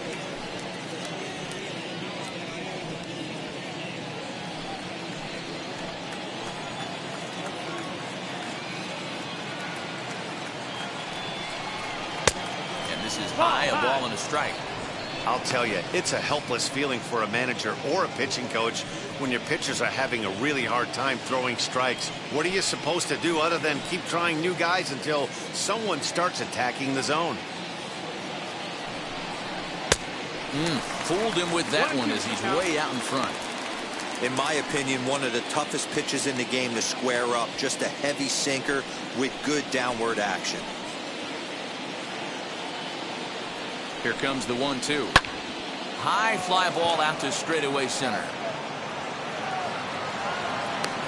This is high, a ball and a strike. I'll tell you, it's a helpless feeling for a manager or a pitching coach when your pitchers are having a really hard time throwing strikes. What are you supposed to do other than keep trying new guys until someone starts attacking the zone? Fooled him with that one as he's way out in front. In my opinion, one of the toughest pitches in the game to square up. Just a heavy sinker with good downward action. Here comes the 1-2. High fly ball out to straightaway center.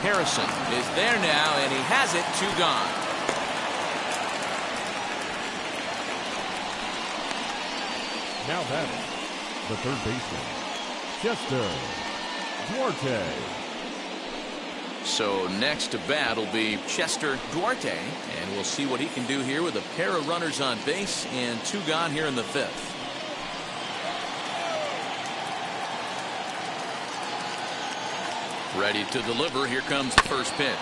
Harrison is there now, and he has it. 2 gone. Now batting, the third baseman, Chester Duarte. So next to bat will be Chester Duarte, and we'll see what he can do here with a pair of runners on base and 2 gone here in the 5th. Ready to deliver. Here comes the first pitch.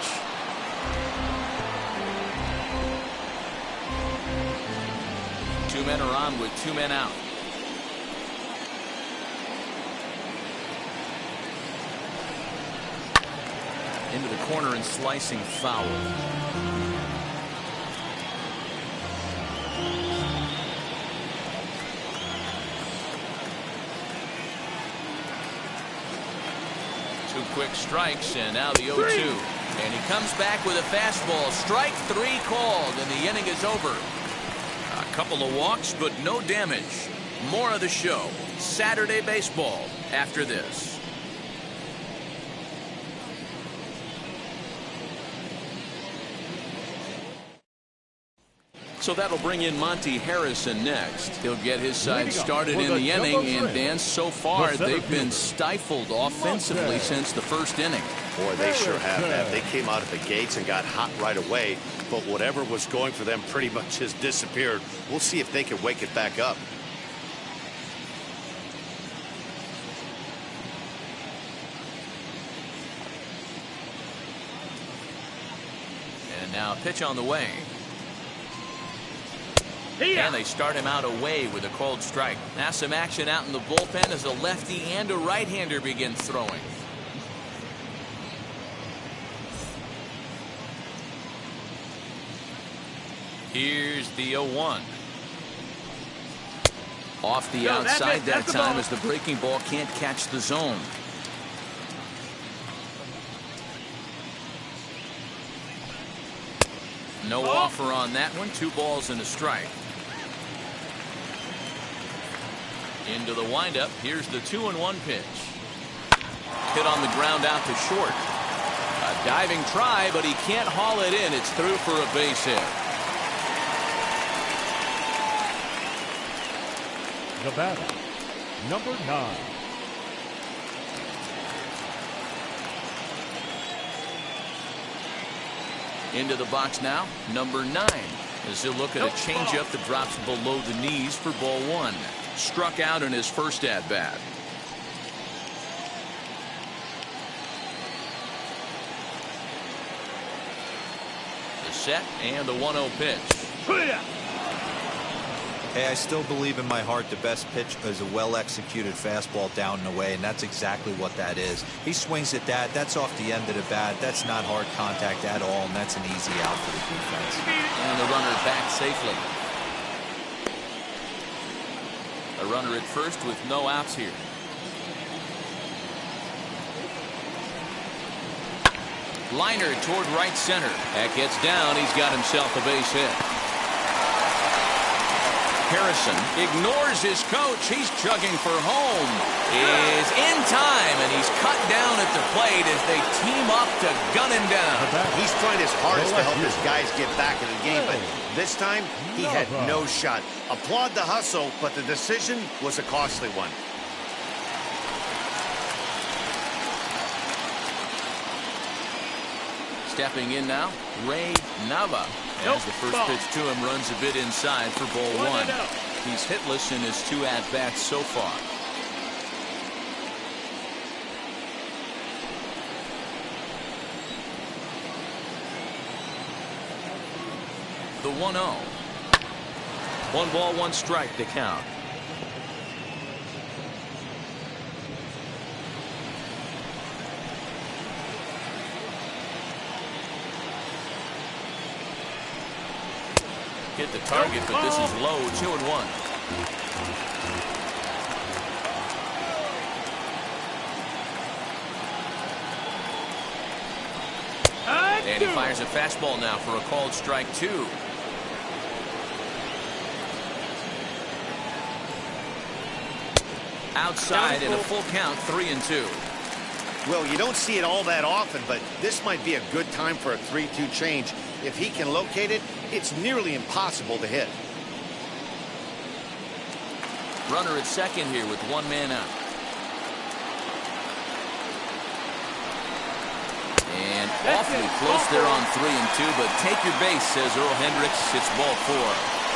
Two men are on with 2 men out. Into the corner and slicing foul. Two quick strikes, and now the 0-2. And he comes back with a fastball. Strike 3 called, and the inning is over. A couple of walks, but no damage. More of the show. Saturday baseball after this. So that'll bring in Monty Harrison next. He'll get his side started in the inning, and Dan, so far they've been stifled offensively since the first inning. Boy, they sure have that. They came out of the gates and got hot right away, but whatever was going for them pretty much has disappeared. We'll see if they can wake it back up. And now a pitch on the way. And they start him out away with a cold strike. Now some action out in the bullpen as a lefty and a right-hander begins throwing. Here's the 0-1. Off the outside that time as the breaking ball can't catch the zone. No offer on that one. 2 balls and a strike. Into the windup. Here's the 2-1 pitch. Hit on the ground out to short. A diving try, but he can't haul it in. It's through for a base hit. The batter, number 9. Into the box now, number 9. As he'll look at a changeup that drops below the knees for ball 1. Struck out in his first at-bat. The set, and the 1-0 pitch. Hey, I still believe in my heart the best pitch is a well-executed fastball down and away, and that's exactly what that is. He swings at that. That's off the end of the bat. That's not hard contact at all, and that's an easy out for the defense. And the runner back safely. A runner at first with no outs here. Liner toward right center. That gets down. He's got himself a base hit. Harrison ignores his coach. He's chugging for home. Is in time, and he's cut down at the plate as they team up to gun him down. He's trying his hardest to help his guys get back in the game, but this time he had no shot. Applaud the hustle, but the decision was a costly one. Stepping in now, Ray Nava. As the first pitch to him runs a bit inside for ball one. He's hitless in his 2 at-bats so far. The 1-0. 1 ball, 1 strike to count. Hit the target, but this is low. 2-1. And he fires a fastball now for a called strike 2. Outside in a full count, 3-2. Well, you don't see it all that often, but this might be a good time for a 3-2 change. If he can locate it, it's nearly impossible to hit. Runner at second here with 1 man out. And awfully close there on 3-2, but take your base, says Earl Hendricks. It's ball 4.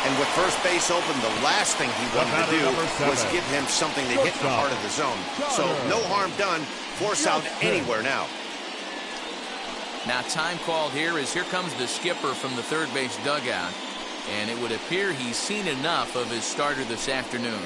And with first base open, the last thing he wanted to do was give him something to hit in the heart of the zone. So no harm done. Force out anywhere now. Now time called here as here comes the skipper from the third base dugout. And it would appear he's seen enough of his starter this afternoon.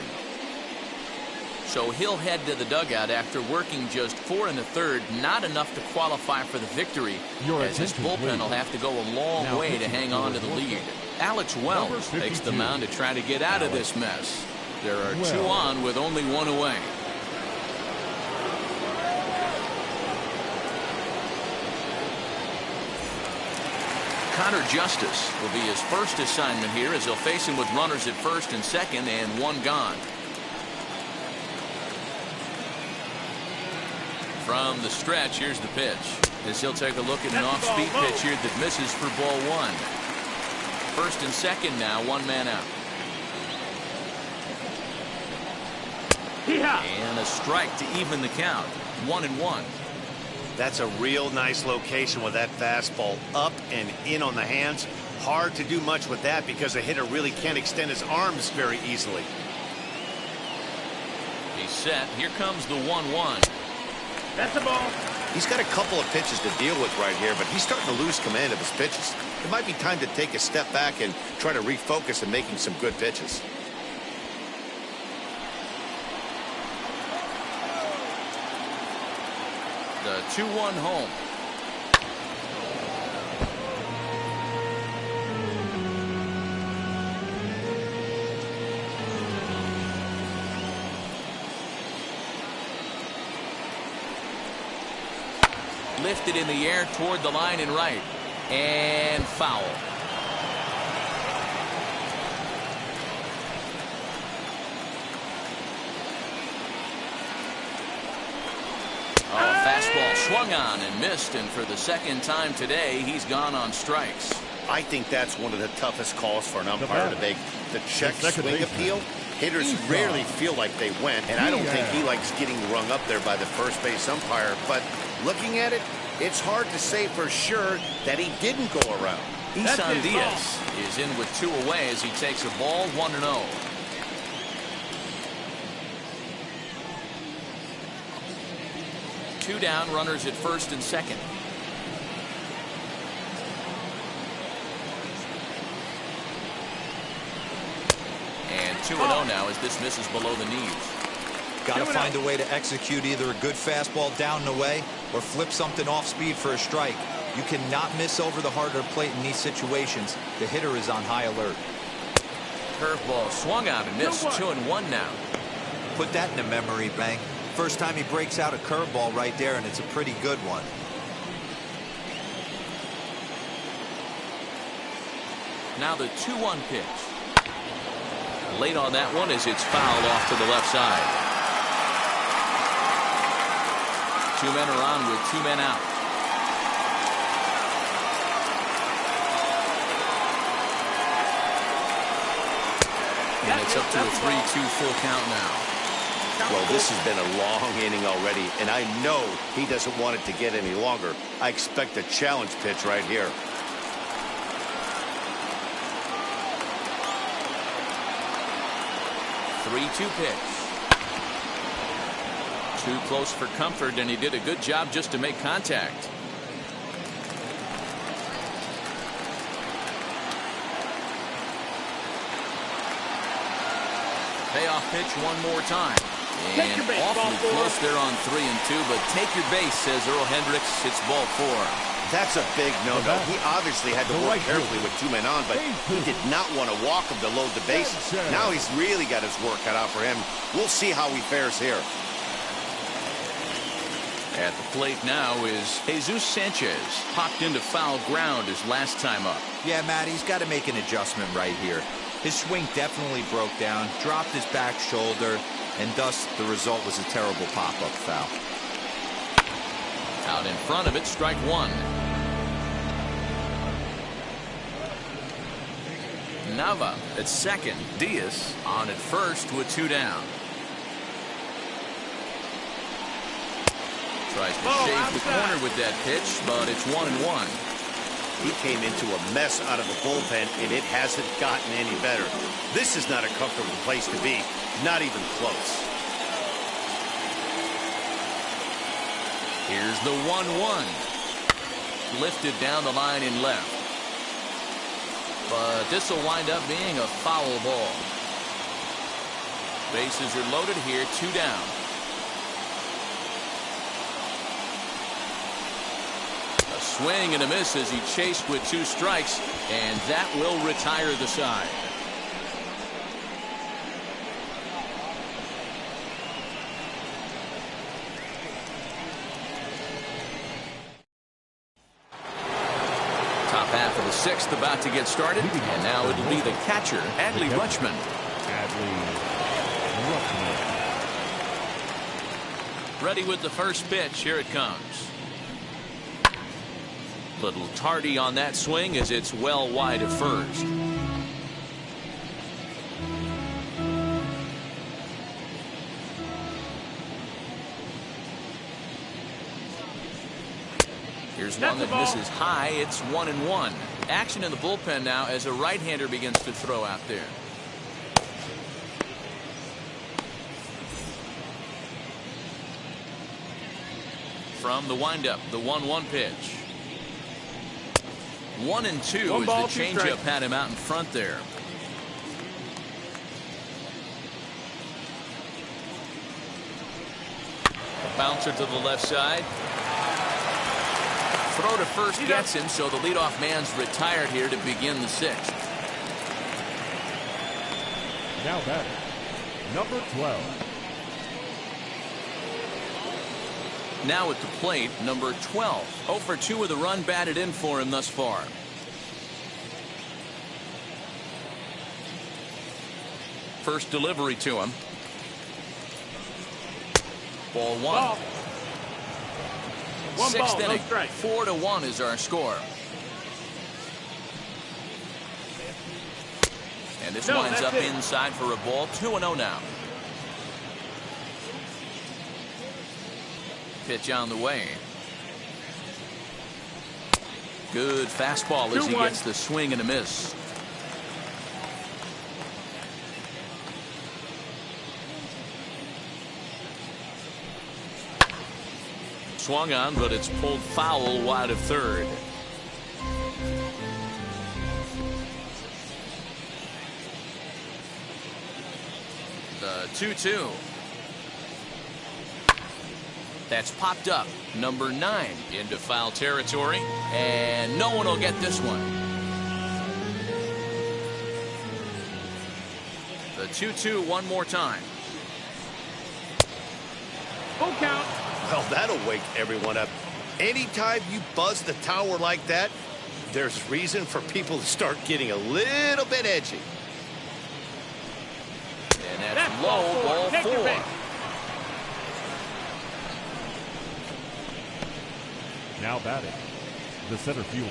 So he'll head to the dugout after working just 4 1/3, not enough to qualify for the victory, as his bullpen will have to go a long way to hang on to the lead. Alex Wells takes the mound to try to get out of this mess. There are 2 on with only 1 away. Connor Justice will be his first assignment here as he'll face him with runners at first and second and 1 gone. From the stretch, here's the pitch. As he'll take a look at an off-speed pitch here that misses for ball 1. First and second now, 1 man out. And a strike to even the count. 1-1. That's a real nice location with that fastball up and in on the hands. Hard to do much with that because a hitter really can't extend his arms very easily. He's set. Here comes the 1-1. That's the ball. He's got a couple of pitches to deal with right here, but he's starting to lose command of his pitches. It might be time to take a step back and try to refocus on making some good pitches. The 2-1 home. Lifted in the air toward the line and right. And foul. Fastball swung on and missed, and for the second time today, he's gone on strikes. I think that's one of the toughest calls for an umpire to make. The check swing appeal. Hitters rarely feel like they went, and I don't think he likes getting rung up there by the first base umpire. But looking at it, it's hard to say for sure that he didn't go around. Isan Diaz is in with 2 away as he takes a ball 1-0. Two down, runners at first and second. 2-0 now as this misses below the knees. Got to find a way to execute either a good fastball down and away or flip something off speed for a strike. You cannot miss over the harder plate in these situations. The hitter is on high alert. Curveball swung out and missed. 2-1 now. Put that in the memory bank. First time he breaks out a curveball right there, and it's a pretty good one. Now the 2-1 pitch. Late on that one as it's fouled off to the left side. 2 men are on with 2 men out. And it's up to a 3-2 full count now. Well, this has been a long inning already, and I know he doesn't want it to get any longer. I expect a challenge pitch right here. Three-two pitch. Too close for comfort, and he did a good job just to make contact. Payoff pitch one more time. And awfully close there on 3-2, but take your base, says Earl Hendricks. It's ball 4. That's a big no-no. He obviously had to work carefully with 2 men on, but he did not want to walk him to load the bases. Now he's really got his work cut out for him. We'll see how he fares here. At the plate now is Jesus Sanchez. Popped into foul ground his last time up. Yeah, Matt, he's got to make an adjustment right here. His swing definitely broke down, dropped his back shoulder, and thus the result was a terrible pop-up foul. Out in front of it, strike 1. Nava at second. Diaz on at first with 2 down. Tries to shave the corner with that pitch, but it's 1-1. He came into a mess out of the bullpen, and it hasn't gotten any better. This is not a comfortable place to be, not even close. Here's the 1-1. Lifted down the line in left. But this will wind up being a foul ball. Bases are loaded here, 2 down. A swing and a miss as he chased with 2 strikes, and that will retire the side. Top half of the 6th about to get started, and now it'll be the catcher, Adley Rutschman. Ready with the first pitch. Here it comes. Little tardy on that swing as it's well wide of first. Here's one that misses high. It's 1-1. Action in the bullpen now as a right-hander begins to throw out there. From the windup, the 1-1 pitch. 1-2 as the changeup had him out in front there. A bouncer to the left side. Throw to first gets him, so the leadoff man's retired here to begin the 6th. Now batting, number 12. Now at the plate, number 12. 0 for 2 with a run batted in for him thus far. First delivery to him. Ball 1. 6th inning. 4-1 is our score. And this winds up inside for a ball. 2-0 now. Pitch on the way. Good fastball as he gets the swing and a miss. Swung on, but it's pulled foul wide of third. 2-2. That's popped up. Number 9 into foul territory. And no one will get this one. The 2-2 one more time. Full count. Well, that'll wake everyone up. Anytime you buzz the tower like that, there's reason for people to start getting a little bit edgy. And that's low, ball 4. Now batting, the center fielder,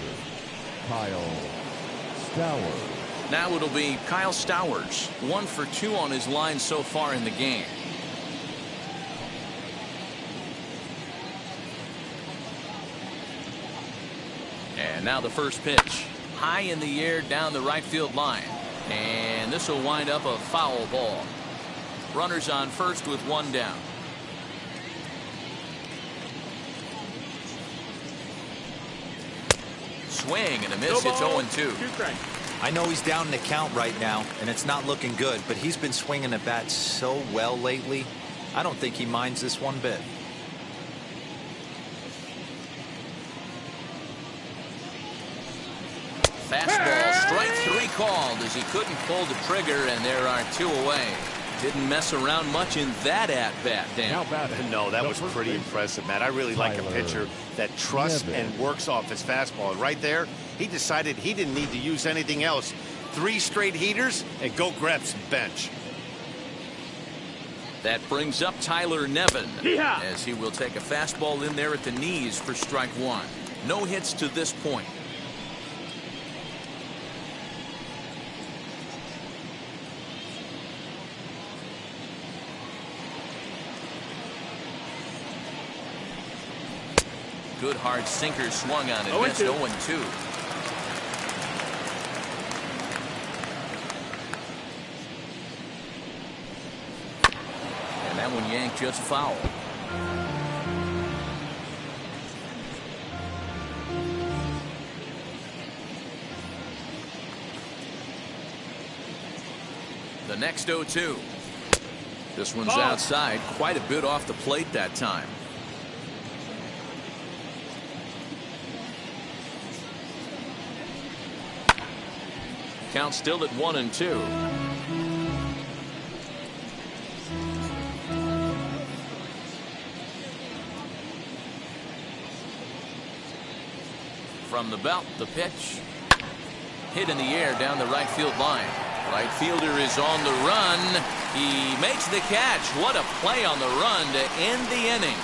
Kyle Stowers. Now it'll be Kyle Stowers, 1 for 2 on his line so far in the game. And now the first pitch. High in the air down the right field line. And this will wind up a foul ball. Runners on first with 1 down. Swing and a miss. It's 0-2. I know he's down in the count right now, and it's not looking good, but he's been swinging the bat so well lately. I don't think he minds this one bit. Fastball, strike 3 called as he couldn't pull the trigger, and there are 2 away. Didn't mess around much in that at-bat, Dan. No, that was pretty impressive, Matt. I really like a pitcher that trusts and works off his fastball. And right there, he decided he didn't need to use anything else. 3 straight heaters and go grab some bench. That brings up Tyler Nevin as he will take a fastball in there at the knees for strike 1. No hits to this point. Good hard sinker swung on it. Missed 0-2. And that one yanked just foul. The next 0-2. This one's outside, quite a bit off the plate that time. Count still at 1-2. From the belt, the pitch. Hit in the air down the right field line. Right fielder is on the run. He makes the catch. What a play on the run to end the inning.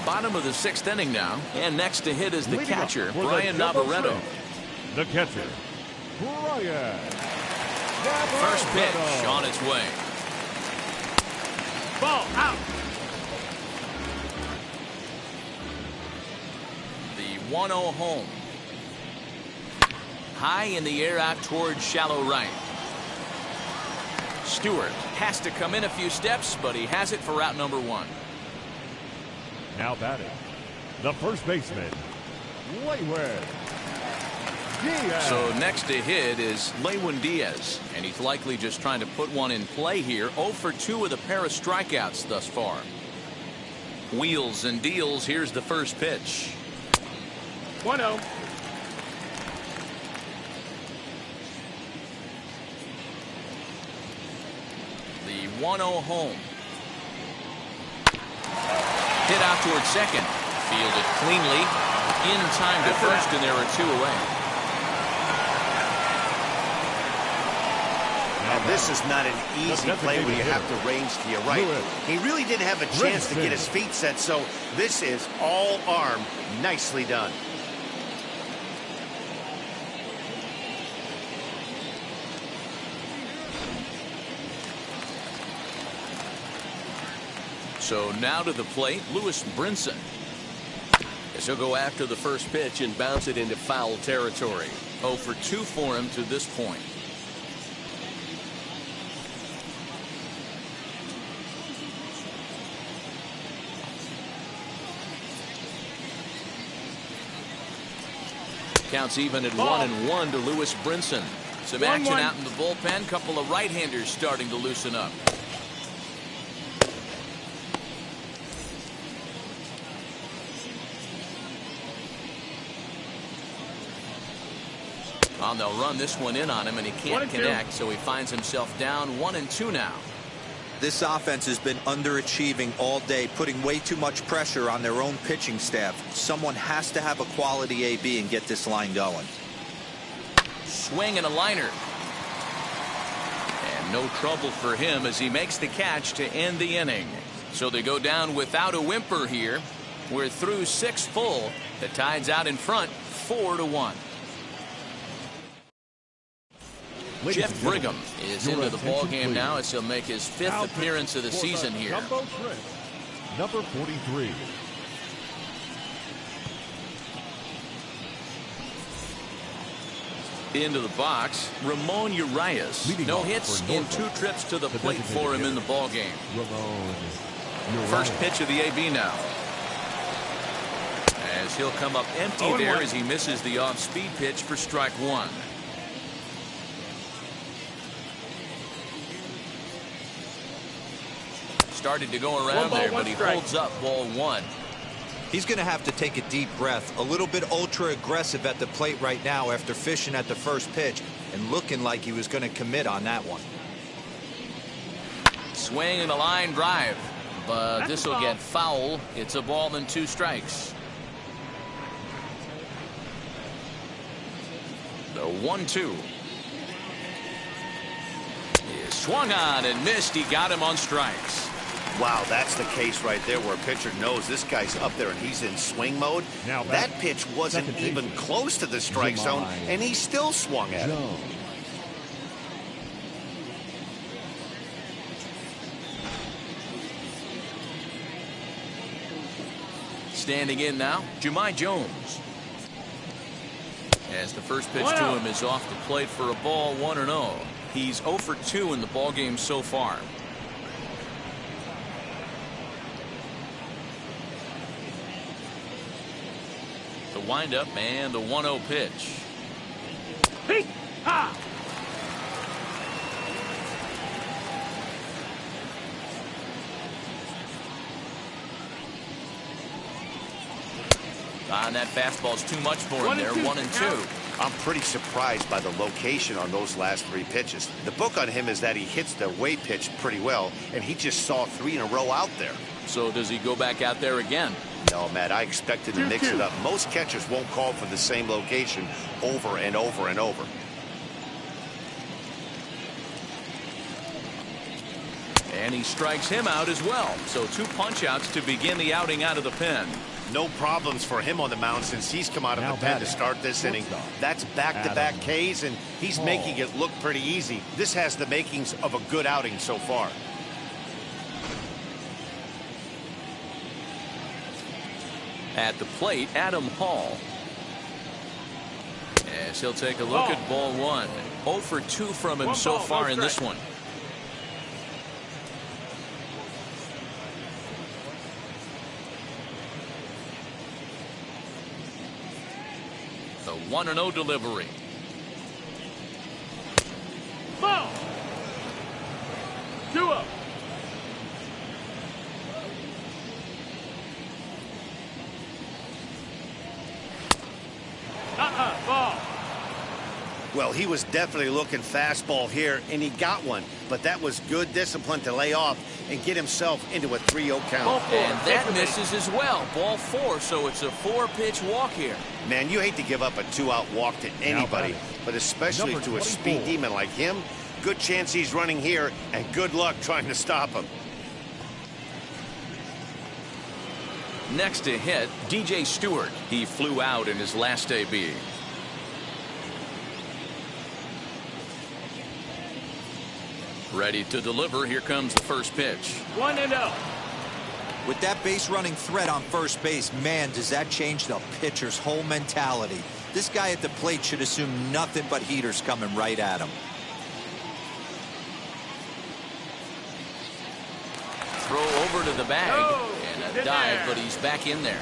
Bottom of the 6th inning now, and next to hit is the catcher, Brian Navarreto. The catcher, Brian Navarreto. First pitch on its way. Ball out. The 1-0 home. High in the air out towards shallow right. Stewart has to come in a few steps, but he has it for route number 1. Now batting, the first baseman, Lewin Diaz. So next to hit is Lewin Diaz, and he's likely just trying to put one in play here. 0 for 2 with a pair of strikeouts thus far. Wheels and deals. Here's the first pitch. 1-0. The 1-0 home. Hit out towards second. Fielded cleanly. In time to first, and there are 2 away. And this is not an easy play when you have to range to your right. He really didn't have a chance to get his feet set, so this is all arm. Nicely done. So now to the plate, Lewis Brinson. As he'll go after the first pitch and bounce it into foul territory. 0 for 2 for him to this point. Counts even at Ball. 1-1 to Lewis Brinson. Some 1-1. action out in the bullpen. Couple of right-handers starting to loosen up. Well, they'll run this one in on him, and he can't 1-2. connect, so he finds himself down 1-2 now. This offense has been underachieving all day, putting way too much pressure on their own pitching staff. Someone has to have a quality AB and get this line going. Swing and a liner. And no trouble for him as he makes the catch to end the inning. So they go down without a whimper here. We're through 6 full. The Tide's out in front 4-1. Jeff Brigham is into the ball game now as he'll make his 5th appearance of the season here. Jumbo Shrimp, number 43. Into the box, Ramon Urias. Leading No off hits for in Norfolk, 2 trips to the the plate for him designated in the ball game. Ramon First Urias. pitch of the AB now. As he'll come up empty there as he misses the off-speed pitch for strike 1. Started to go around there, but he holds up ball 1. He's going to have to take a deep breath. A little bit ultra aggressive at the plate right now after fishing at the first pitch and looking like he was going to commit on that one. Swing and a line drive, but this will get foul. It's a ball and 2 strikes. The 1-2. He swung on and missed. He got him on strikes. Wow, that's the case right there where a pitcher knows this guy's up there and he's in swing mode. Now that pitch wasn't second even baseman, close to the strike zone, Jemai and he still swung at it. Jones. Standing in now, Jemai Jones. As the first pitch to him is off the plate for a ball, 1-0. He's 0 for 2 in the ball game so far. The windup and the 1-0 pitch. Hey! Ha! And that fastball's too much for him there. 1-2. I'm pretty surprised by the location on those last 3 pitches. The book on him is that he hits the away pitch pretty well, and he just saw 3 in a row out there. So does he go back out there again? No, Matt, I expected to mix it up. Most catchers won't call for the same location over and over and over. And he strikes him out as well. So 2 punch-outs to begin the outing out of the pen. No problems for him on the mound since he's come out of the pen to start this inning. That's back-to-back Ks, and he's making it look pretty easy. This has the makings of a good outing so far. At the plate, Adam Hall. As he'll take a look at ball 1. 0 for 2 from him so far in this one. The 1-0 delivery. Ball! 2-0. Ball. Well, he was definitely looking fastball here, and he got one. But that was good discipline to lay off and get himself into a 3-0 count. And that misses as well. Ball 4, so it's a 4-pitch walk here. Man, you hate to give up a 2-out walk to anybody, but especially Number to a 24. speed demon like him. Good chance he's running here, and good luck trying to stop him. Next to hit, DJ Stewart. He flew out in his last AB. Ready to deliver. Here comes the first pitch. 1-0. With that base running threat on first base, man, does that change the pitcher's whole mentality. This guy at the plate should assume nothing but heaters coming right at him. Throw over to the bag and a dive, but he's back in there.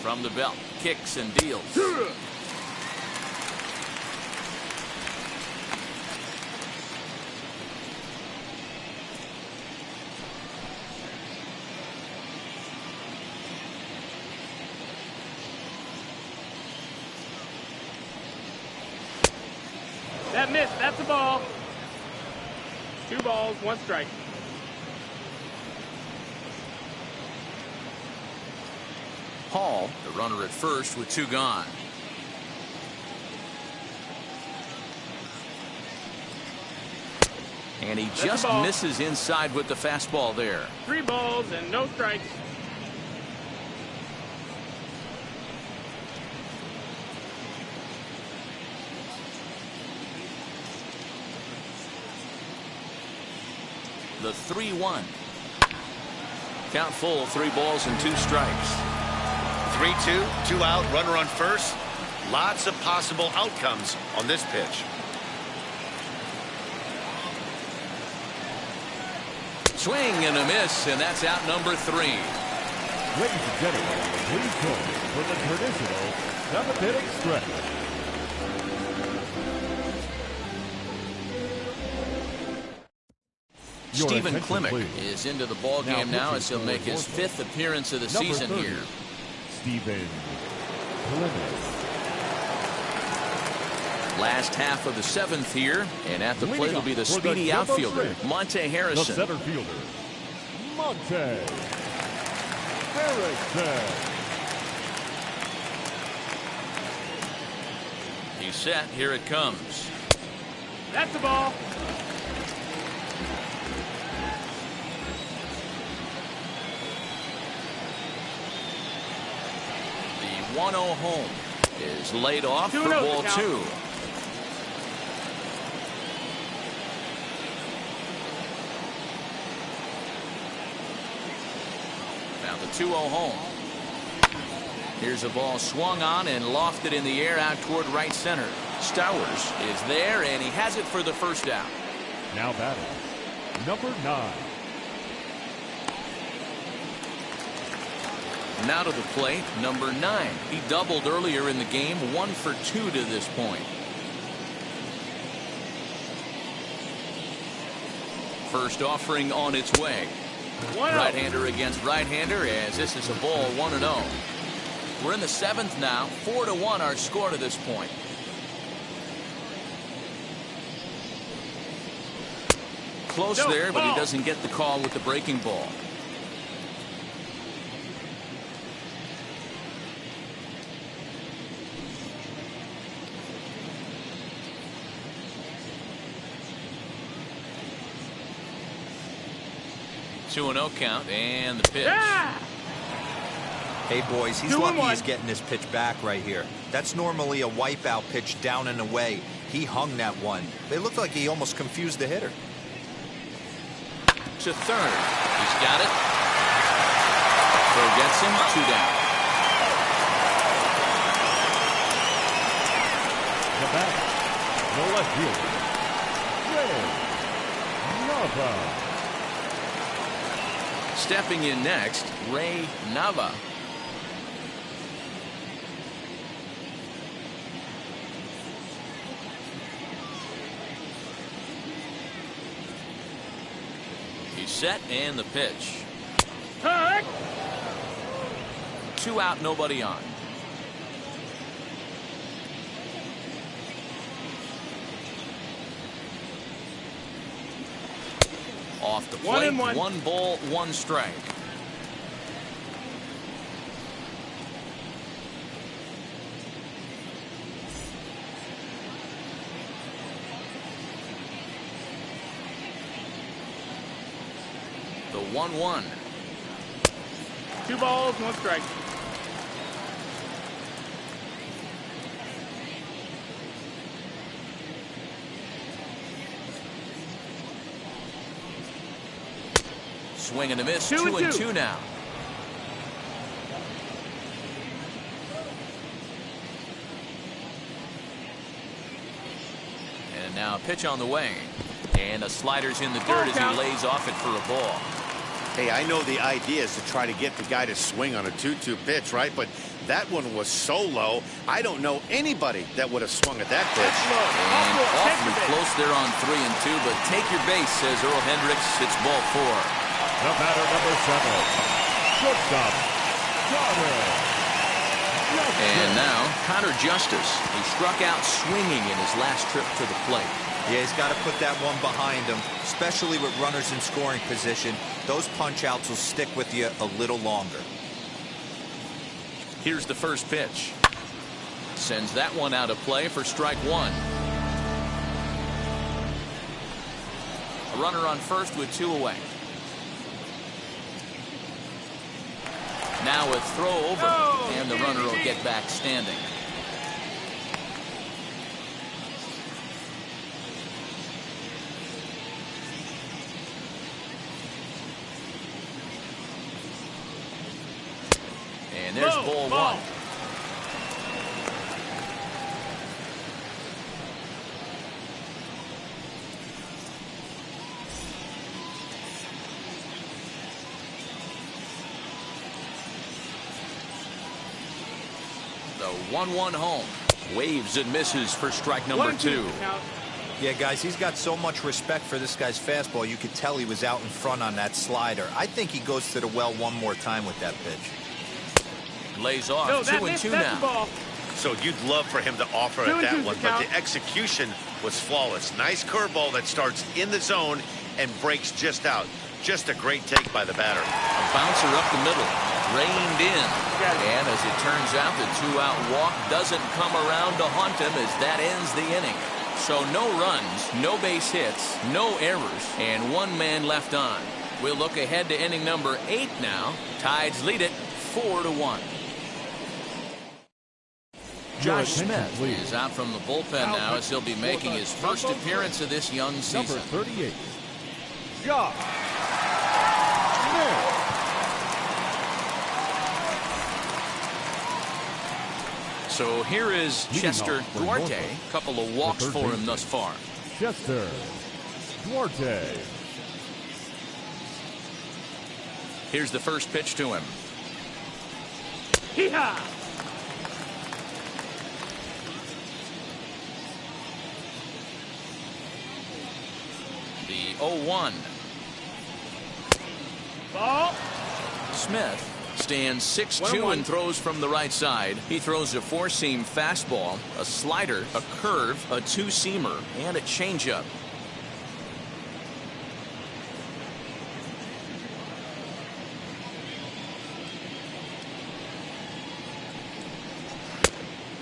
From the belt, kicks and deals. That missed. That's a ball. 2 balls, 1 strike. Hall, the runner at first with 2 gone. And he just misses inside with the fastball there. 3 balls and no strikes. The 3-1. Count full, 3 balls and 2 strikes. 3-2, 2 out, runner on first. Lots of possible outcomes on this pitch. Swing and a miss, and that's out number 3. Ladies and gentlemen, please join me for the traditional 7th-inning stretch. Stephen Klimek is into the ball game now as he'll make his 5th appearance of the season here. Stephen Klimek. Last half of the 7th here, and at the plate will be the speedy outfielder, Monte Harrison. The center fielder, Monte Harrison. He's set. Here it comes. That's a ball. The 1-0 home is laid off for ball 2. Now the 2-0 home. Here's a ball swung on and lofted in the air out toward right center. Stowers is there, and he has it for the first out. Now batting, number 9. Now to the plate, number 9. He doubled earlier in the game, 1 for 2 to this point. First offering on its way. Right-hander against right-hander, as this is a ball 1-0. We're in the 7th now. 4-1 our score to this point. Close there, but he doesn't get the call with the breaking ball. Two and 0 count, and the pitch. Hey, boys, he's lucky he's getting this pitch back right here. That's normally a wipeout pitch down and away. He hung that one. It looked like he almost confused the hitter. To third. He's got it. Third gets him. 2 down. The batter, the left fielder, Ray Nava. Stepping in next, Ray Nava. He's set, and the pitch. 2 out, nobody on. Off the plate, 1 ball, 1 strike. The 1-1. 2 balls, 1 strike. Swing and a miss. 2 and 2 now. And now a pitch on the way. And a slider's in the dirt as he lays off it for a ball. Hey, I know the idea is to try to get the guy to swing on a 2-2 pitch, right? But that one was so low, I don't know anybody that would have swung at that pitch. And awfully close there on 3 and 2, but take your base, says Earl Hendricks. It's ball 4. The batter, number 7, shortstop, Connor. And now, Connor Justice. He struck out swinging in his last trip to the plate. Yeah, he's got to put that one behind him, especially with runners in scoring position. Those punch-outs will stick with you a little longer. Here's the first pitch. Sends that one out of play for strike 1. A runner on first with 2 away. Now a throw over, and the runner will get back standing. And there's ball 1. The 1-1 home. Waves and misses for strike number 2. Yeah, guys, he's got so much respect for this guy's fastball. You could tell he was out in front on that slider. I think he goes to the well one more time with that pitch. Lays off. 2 and 2 now. So you'd love for him to offer at that one, but the execution was flawless. Nice curveball that starts in the zone and breaks just out. Just a great take by the batter. A bouncer up the middle. Reined in. And as it turns out, the 2-out walk doesn't come around to haunt him as that ends the inning. So no runs, no base hits, no errors, and 1 man left on. We'll look ahead to inning number 8 now. Tides lead it 4-1. Josh Smith is out from the bullpen now as he'll be making his first appearance of this young season. Number 38, Josh Smith. So here is Chester Duarte. A couple of walks for him thus far. Chester Duarte. Here's the first pitch to him. Hee-haw! The 0-1. Ball. Smith stands 6'2" and throws from the right side. He throws a 4-seam fastball, a slider, a curve, a 2-seamer, and a changeup.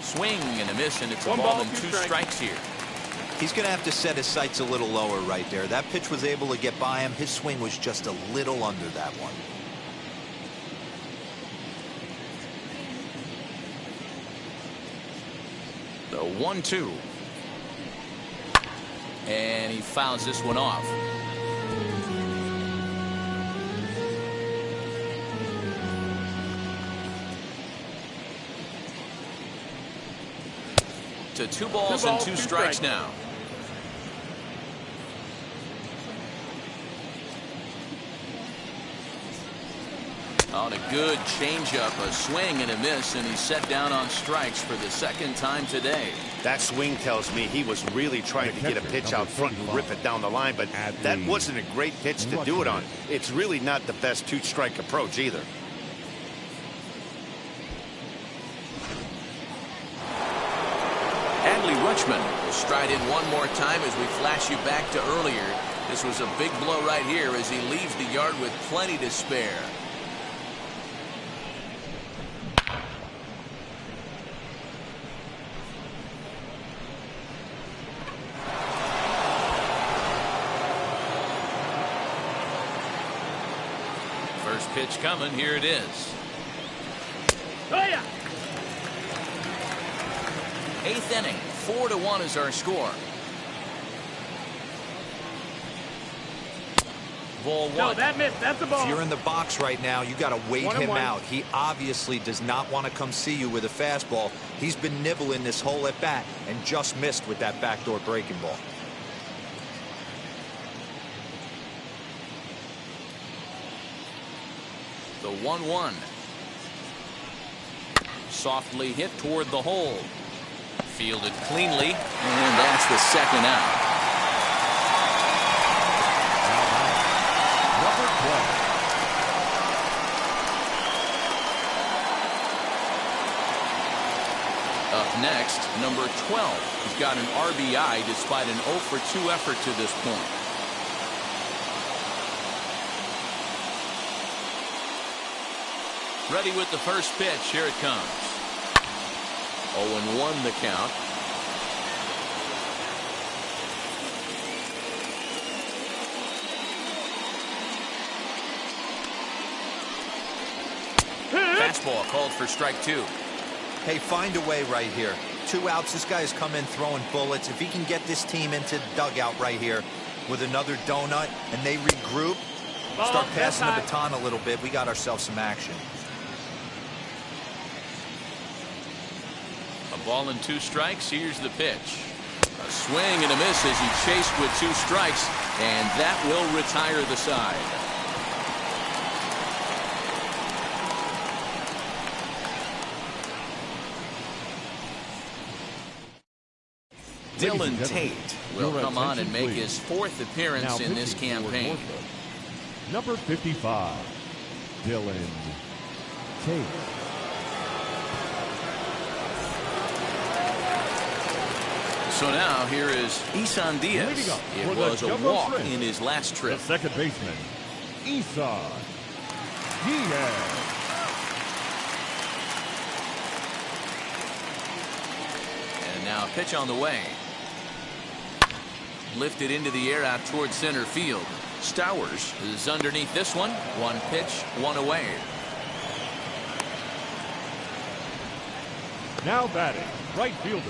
Swing and a miss, and it's a ball and 2 strikes here. He's going to have to set his sights a little lower right there. That pitch was able to get by him. His swing was just a little under that one. The 1-2. And he fouls this one off. To 2 balls and 2 strikes now. On a good changeup, a swing and a miss, and he's set down on strikes for the 2nd time today. That swing tells me he was really trying to get a pitch out front and rip it down the line, but that wasn't a great pitch to do it on. It's really not the best 2-strike approach either. Adley Rutschman will stride in one more time as we flash you back to earlier. This was a big blow right here as he leaves the yard with plenty to spare. First pitch coming. Here it is. Oh, yeah. 8th inning. 4-1 is our score. Ball 1. No, that missed. That's a ball. If you're in the box right now, you got to wait him out. He obviously does not want to come see you with a fastball. He's been nibbling this whole at bat and just missed with that backdoor breaking ball. The 1-1. Softly hit toward the hole. Fielded cleanly, and that's the second out. Number 12. Up next, number 12. He's got an RBI despite an 0 for 2 effort to this point. Ready with the first pitch. Here it comes. 0-1 the count. Fastball called for strike 2. Hey, find a way right here. 2 outs. This guy has come in throwing bullets. If he can get this team into the dugout right here with another donut and they regroup, start passing the baton a little bit, we got ourselves some action. A ball and 2 strikes. Here's the pitch. A swing and a miss as he chased with 2 strikes, and that will retire the side. Dylan Tate will come on and make his 4th appearance in this campaign. Number 55, Dylan Tate. So now here is Isan Diaz. It was a walk in his last trip. The second baseman, Isan Diaz. And now pitch on the way. Lifted into the air out towards center field. Stowers is underneath this one. 1 pitch, 1 away. Now batting, right fielder,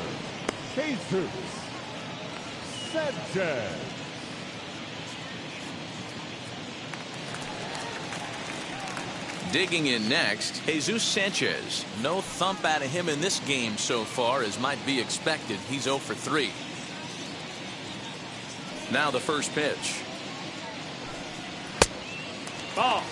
Jesus Sanchez. Digging in next, Jesus Sanchez. No thump out of him in this game so far, as might be expected. He's 0 for 3. Now the first pitch. Ball.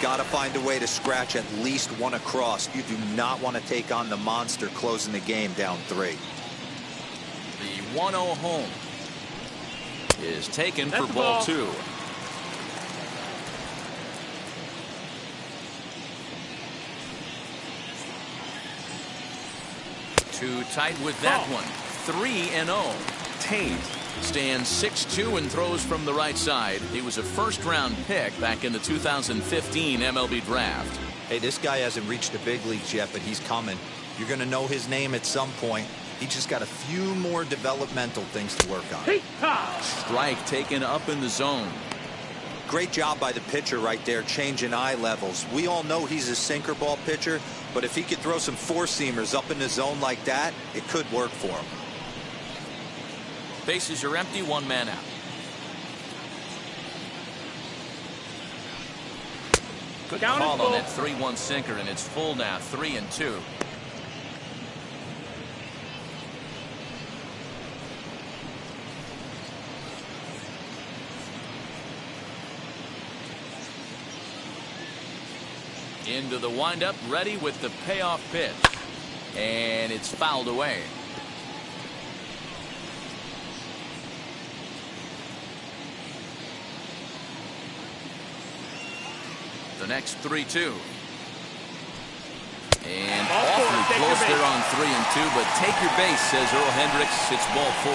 Got to find a way to scratch at least 1 across. You do not want to take on the monster closing the game down 3. The 1-0 home is taken for ball 2. Too tight with that one. 3-0. Tate stands 6'2" and throws from the right side. He was a first-round pick back in the 2015 MLB draft. Hey, this guy hasn't reached the big leagues yet, but he's coming. You're going to know his name at some point. He just got a few more developmental things to work on. Strike taken up in the zone. Great job by the pitcher right there, changing eye levels. We all know he's a sinker ball pitcher, but if he could throw some 4-seamers up in the zone like that, it could work for him. Bases are empty, 1 man out. Good call on that 3-1 sinker, and it's full now, 3-2. Into the windup, ready with the payoff pitch. And it's fouled away. The next 3-2. And awfully close there on 3-2, but take your base, says Earl Hendricks. It's ball 4.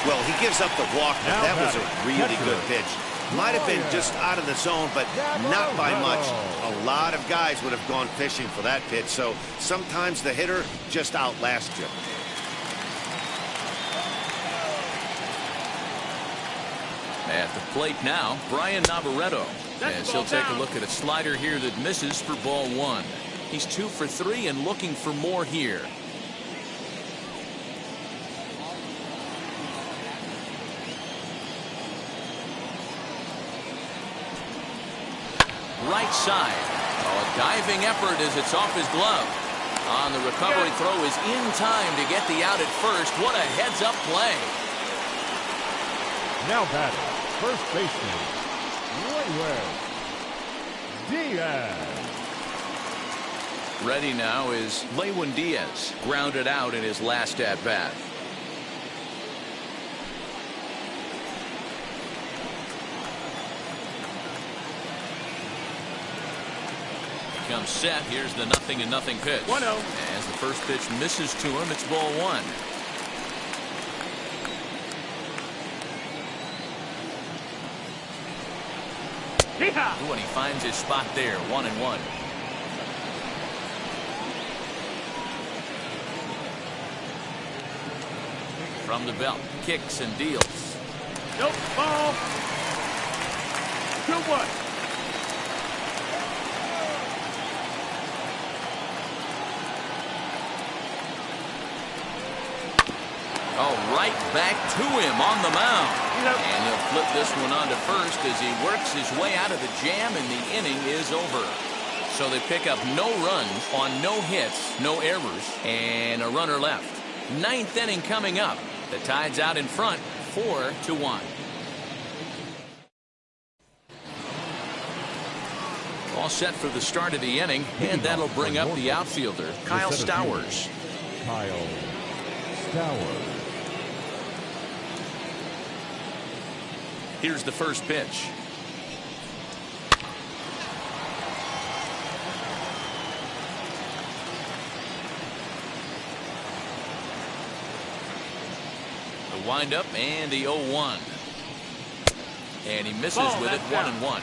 Well, he gives up the walk, but that was a really good pitch. Might have been just out of the zone, but not by much. A lot of guys would have gone fishing for that pitch, so sometimes the hitter just outlasts you. At the plate now, Brian Navarreto. As he'll take a look at a slider here that misses for ball 1. He's 2 for 3 and looking for more here. Right side. Oh, a diving effort as it's off his glove. On the recovery throw is in time to get the out at first. What a heads-up play. Now batting, first baseman, Roy Webb. Diaz. Ready now is Lewin Diaz, grounded out in his last at-bat. Comes set. Here's the 0-0 pitch. 1-0. As the first pitch misses to him, it's ball one. Yeehaw! Ooh, and he finds his spot there, 1-1. From the belt, kicks and deals. Nope, ball. 2-1. Oh, right back to him on the mound. And he'll flip this one on to first as he works his way out of the jam, and the inning is over. So they pick up no runs on no hits, no errors, and a runner left. Ninth inning coming up. The Tide's out in front, 4-1. All set for the start of the inning, and that'll bring up the outfielder, Kyle Stowers. Kyle Stowers. Here's the first pitch. The windup and the 0-1. And he misses with it, 1-1.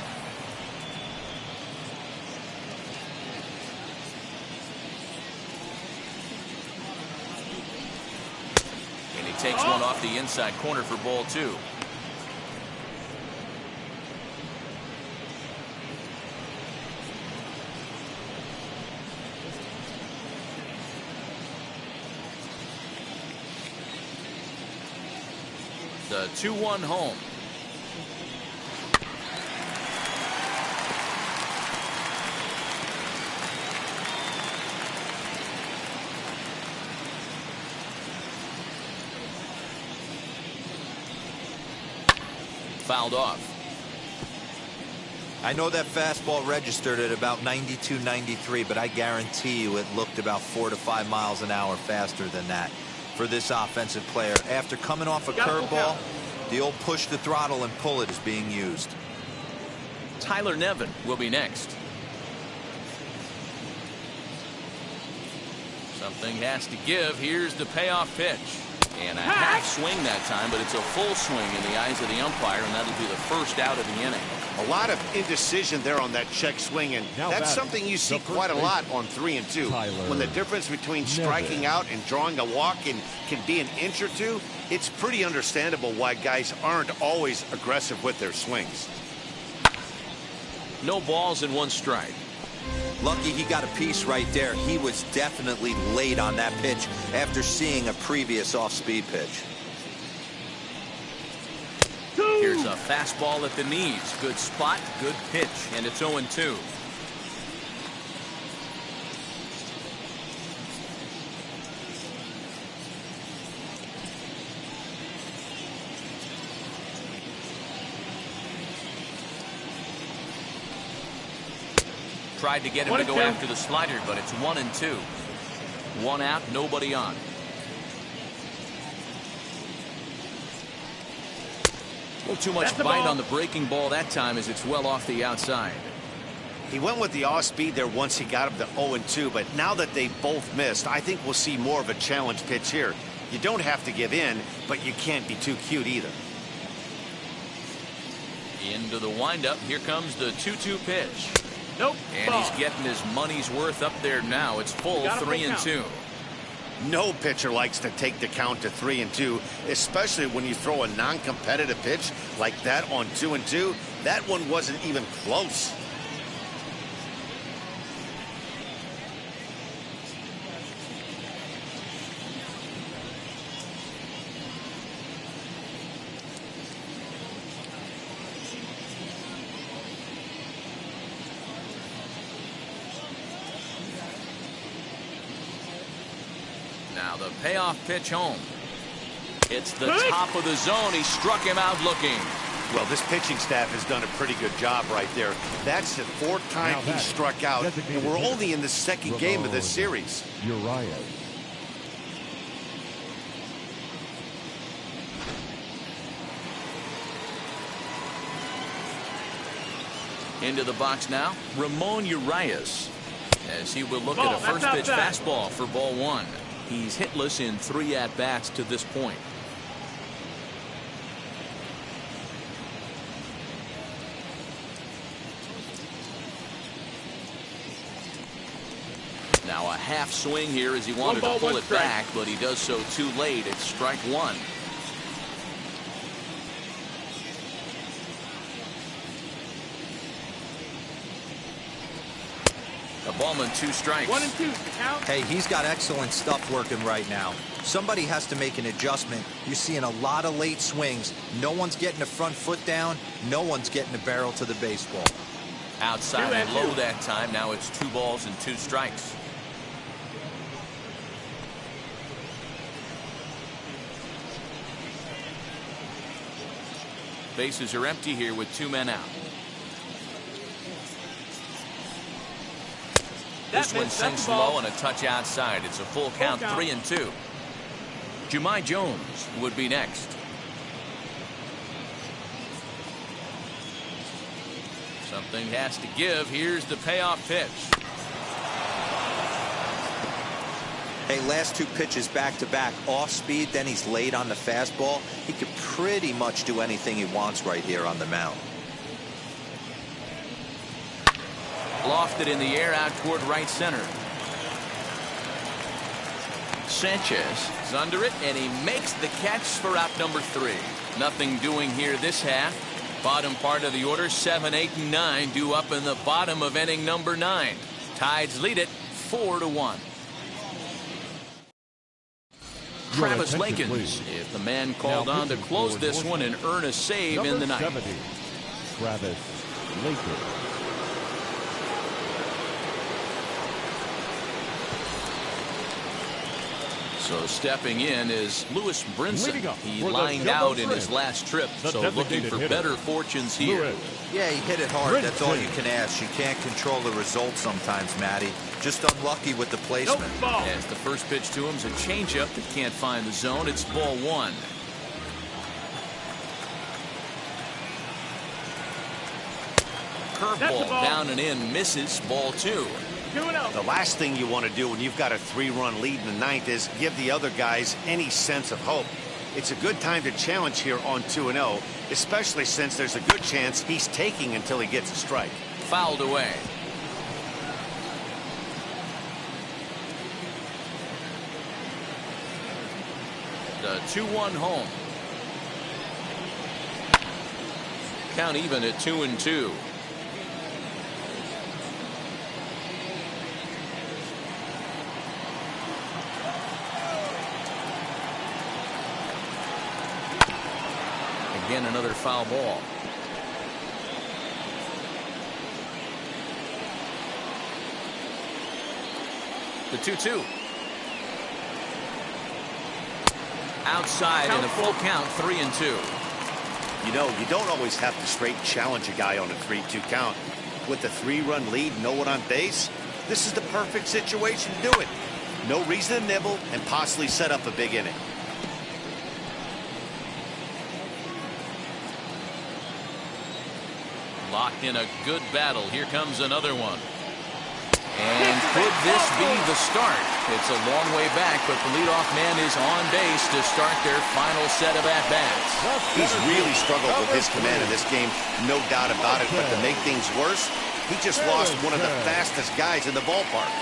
And he takes one off the inside corner for ball two. The 2-1 home. Fouled off. I know that fastball registered at about 92, 93, but I guarantee you it looked about 4 to 5 miles an hour faster than that for this offensive player. After coming off a curveball, the old push the throttle and pull it is being used. Tyler Nevin will be next. Something has to give. Here's the payoff pitch. And a half swing that time, but it's a full swing in the eyes of the umpire, and that'll be the first out of the inning. A lot of indecision there on that check swing, and that's something you see quite a lot on 3 and 2. When the difference between striking out and drawing a walk can be an inch or two, it's pretty understandable why guys aren't always aggressive with their swings. No balls and one strike. Lucky he got a piece right there. He was definitely late on that pitch after seeing a previous off-speed pitch. Here's a fastball at the knees. Good spot, good pitch, and it's 0-2. Tried to get him to go after the slider, but it's 1-2. One out, nobody on. A little too much bite on the breaking ball that time as it's well off the outside. He went with the off speed there once he got him to 0-2, but now that they both missed, I think we'll see more of a challenge pitch here. You don't have to give in, but you can't be too cute either. Into the windup. Here comes the 2-2 pitch. Nope. And he's getting his money's worth up there now. It's full 3-2. No pitcher likes to take the count to 3-2, especially when you throw a non-competitive pitch like that on 2-2. That one wasn't even close. Now the payoff pitch home. It's the top of the zone. He struck him out looking. Well, this pitching staff has done a pretty good job right there. That's the 4th time he struck out, and we're only in the 2nd game of this series. Urias. Into the box now, Ramon Urias, as he will look at a first pitch fastball for ball 1. He's hitless in 3 at-bats to this point. Now a half swing here as he wanted to pull it back, but he does so too late. It's strike 1. A ballman, 2 strikes. 1 and 2. Count. Hey, he's got excellent stuff working right now. Somebody has to make an adjustment. You're seeing a lot of late swings. No one's getting the front foot down. No one's getting the barrel to the baseball. Outside and low that time. Now it's 2 balls and 2 strikes. Bases are empty here with 2 men out. This one sinks low and a touch outside. It's a full count, 3 and 2. Jahmai Jones would be next. Something has to give. Here's the payoff pitch. Hey, last 2 pitches back-to-back. Off speed, then he's late on the fastball. He could pretty much do anything he wants right here on the mound. Lofted in the air out toward right center. Sanchez is under it, and he makes the catch for out number 3. Nothing doing here this half. Bottom part of the order, 7, 8, and 9 due up in the bottom of inning number 9. Tides lead it 4-1. Travis Lakins, if the man called on to close this one and earn a save in the ninth. 70, Travis Lakins. So stepping in is Lewis Brinson. He lined out in his last trip, so looking for better fortunes here. Yeah, he hit it hard. That's all you can ask. You can't control the result sometimes, Matty. Just unlucky with the placement. As the first pitch to him is a changeup that can't find the zone. It's ball 1. Curveball down and in, misses. Ball 2. The last thing you want to do when you've got a 3-run lead in the ninth is give the other guys any sense of hope. It's a good time to challenge here on 2-0, especially since there's a good chance he's taking until he gets a strike. Fouled away. The 2-1 home. Count even at 2-2. Again, another foul ball. The 2-2. Outside in a full count, 3-2. You know, you don't always have to straight challenge a guy on a 3-2 count. With a 3-run lead, no one on base, this is the perfect situation to do it. No reason to nibble and possibly set up a big inning. Locked in a good battle. Here comes another one. And could this be the start? It's a long way back, but the leadoff man is on base to start their final set of at-bats. He's really struggled with his command in this game, no doubt about it. But to make things worse, he just lost one of the fastest guys in the ballpark.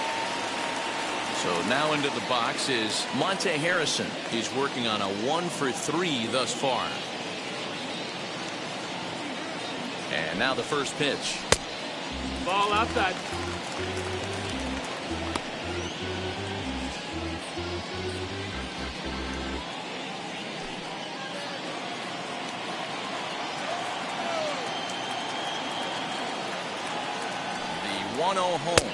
So now into the box is Monte Harrison. He's working on a 1-for-3 thus far. And now the first pitch. Ball outside. The 1-0 home.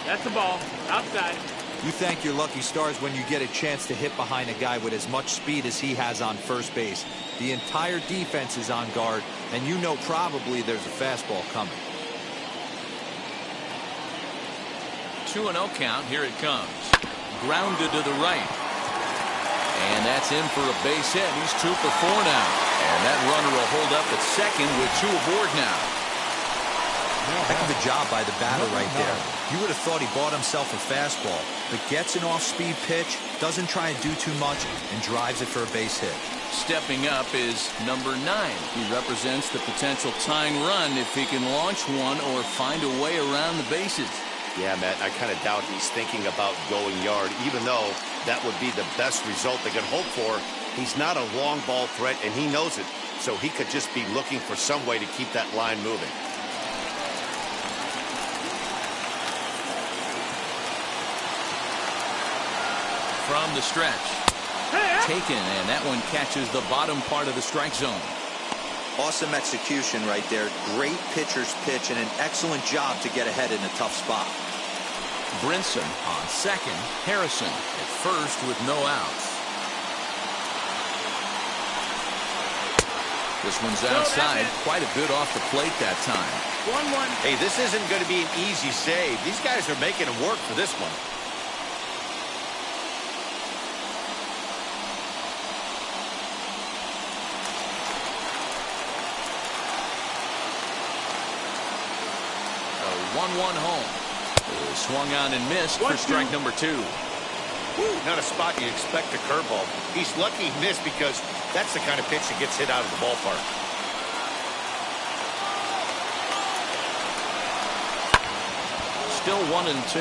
That's the ball outside. You thank your lucky stars when you get a chance to hit behind a guy with as much speed as he has on first base. The entire defense is on guard, and you know probably there's a fastball coming. 2-0 count. Here it comes. Grounded to the right. And that's in for a base hit. He's 2 for 4 now. And that runner will hold up at second with 2 aboard now. Heck of a job by the batter right there. You would have thought he bought himself a fastball, but gets an off-speed pitch, doesn't try and do too much, and drives it for a base hit. Stepping up is number 9. He represents the potential tying run if he can launch one or find a way around the bases. Yeah, Matt, I kind of doubt he's thinking about going yard, even though that would be the best result they could hope for. He's not a long ball threat, and he knows it, so he could just be looking for some way to keep that line moving. From the stretch. Taken, and that one catches the bottom part of the strike zone. Awesome execution right there. Great pitcher's pitch and an excellent job to get ahead in a tough spot. Brinson on second. Harrison at first with no outs. This one's outside. Quite a bit off the plate that time. 1-1. Hey, this isn't going to be an easy save. These guys are making him work for this one. A 1-1 home. Swung on and missed for strike number 2. Not a spot you expect a curveball. He's lucky he missed because that's the kind of pitch that gets hit out of the ballpark. Still 1-2.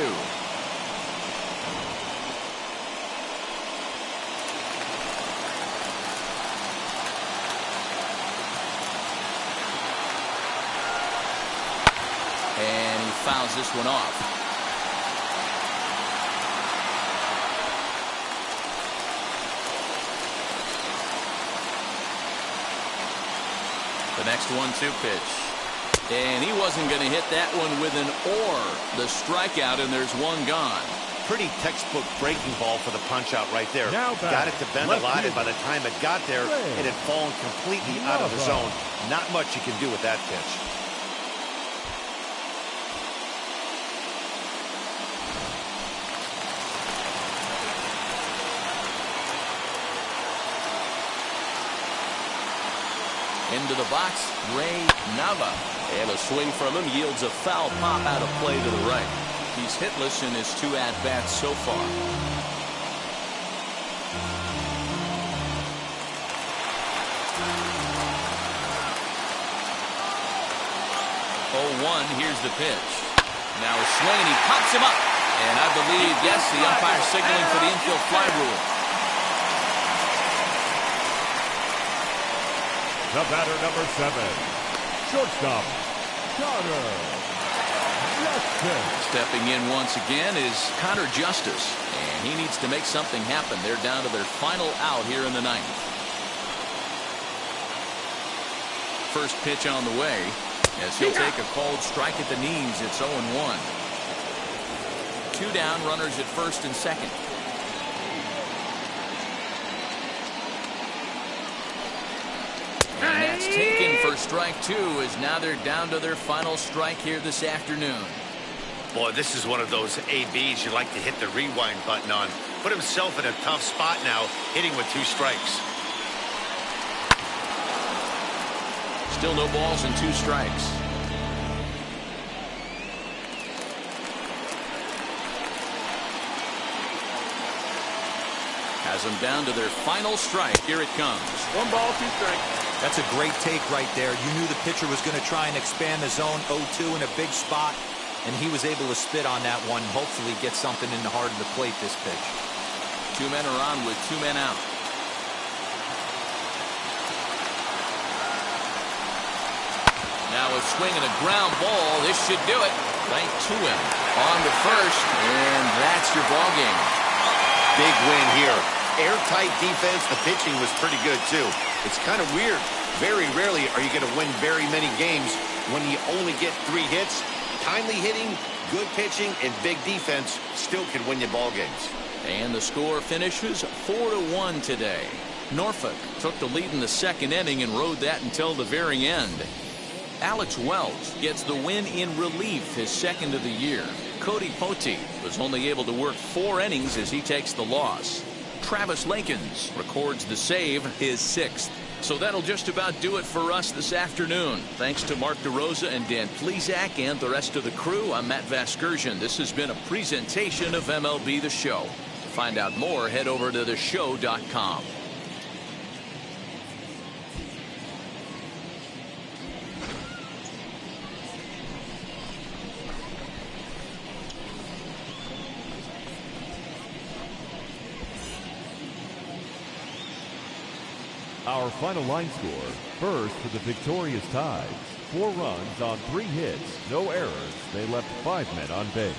And he fouls this one off. The next 1-2 pitch. And he wasn't going to hit that one with an or. The strikeout, and there's one gone. Pretty textbook breaking ball for the punch out right there. Got it to bend a lot, and by the time it got there, it had fallen completely out of the zone. Not much you can do with that pitch. Into the box, Ray Nava. And a swing from him yields a foul pop out of play to the right. He's hitless in his 2 at-bats so far. 0-1, here's the pitch. Now a swing, and he pops him up. And I believe, yes, the umpire signaling for the infield fly rule. The batter, number 7, shortstop, Connor Justice. Stepping in once again is Connor Justice, and he needs to make something happen. They're down to their final out here in the 9th. First pitch on the way, as he'll take a called strike at the knees. It's 0-1. 2 down, runners at first and second. And that's taken for strike 2, as now they're down to their final strike here this afternoon. Boy, this is one of those ABs you like to hit the rewind button on. Put himself in a tough spot now, hitting with 2 strikes. Still no balls and 2 strikes. Has them down to their final strike. Here it comes. 1 ball, 2 strikes. That's a great take right there. You knew the pitcher was going to try and expand the zone. 0-2 in a big spot, and he was able to spit on that one. Hopefully get something in the heart of the plate this pitch. 2 men are on with 2 men out. Now a swing and a ground ball. This should do it. Right to him. On to first, and that's your ball game. Big win here. Airtight defense. The pitching was pretty good, too. It's kind of weird. Very rarely are you going to win very many games when you only get 3 hits. Timely hitting, Good pitching and big defense still can win you ball games. And the score finishes 4-1 today. Norfolk took the lead in the second inning and rode that until the very end. Alex Wells gets the win in relief, his second of the year. Cody Pote was only able to work 4 innings as he takes the loss. Travis Lakins records the save, his 6th. So that'll just about do it for us this afternoon. Thanks to Mark DeRosa and Dan Plesac and the rest of the crew. I'm Matt Vasgersian. This has been a presentation of MLB The Show. To find out more, head over to theshow.com. Our final line score, first for the victorious Tides. 4 runs on 3 hits, no errors. They left 5 men on base.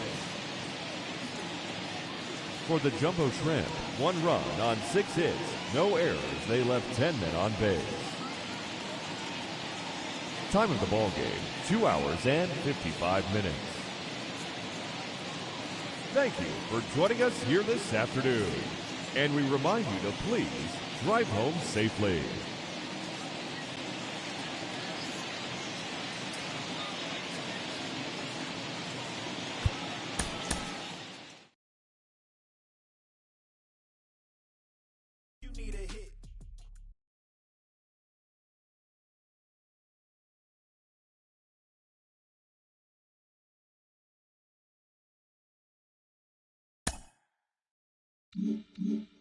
For the Jumbo Shrimp, 1 run on 6 hits, no errors. They left 10 men on base. Time of the ball game, 2 hours and 55 minutes. Thank you for joining us here this afternoon. And we remind you to please drive home safely. You need a hit. Mm-hmm.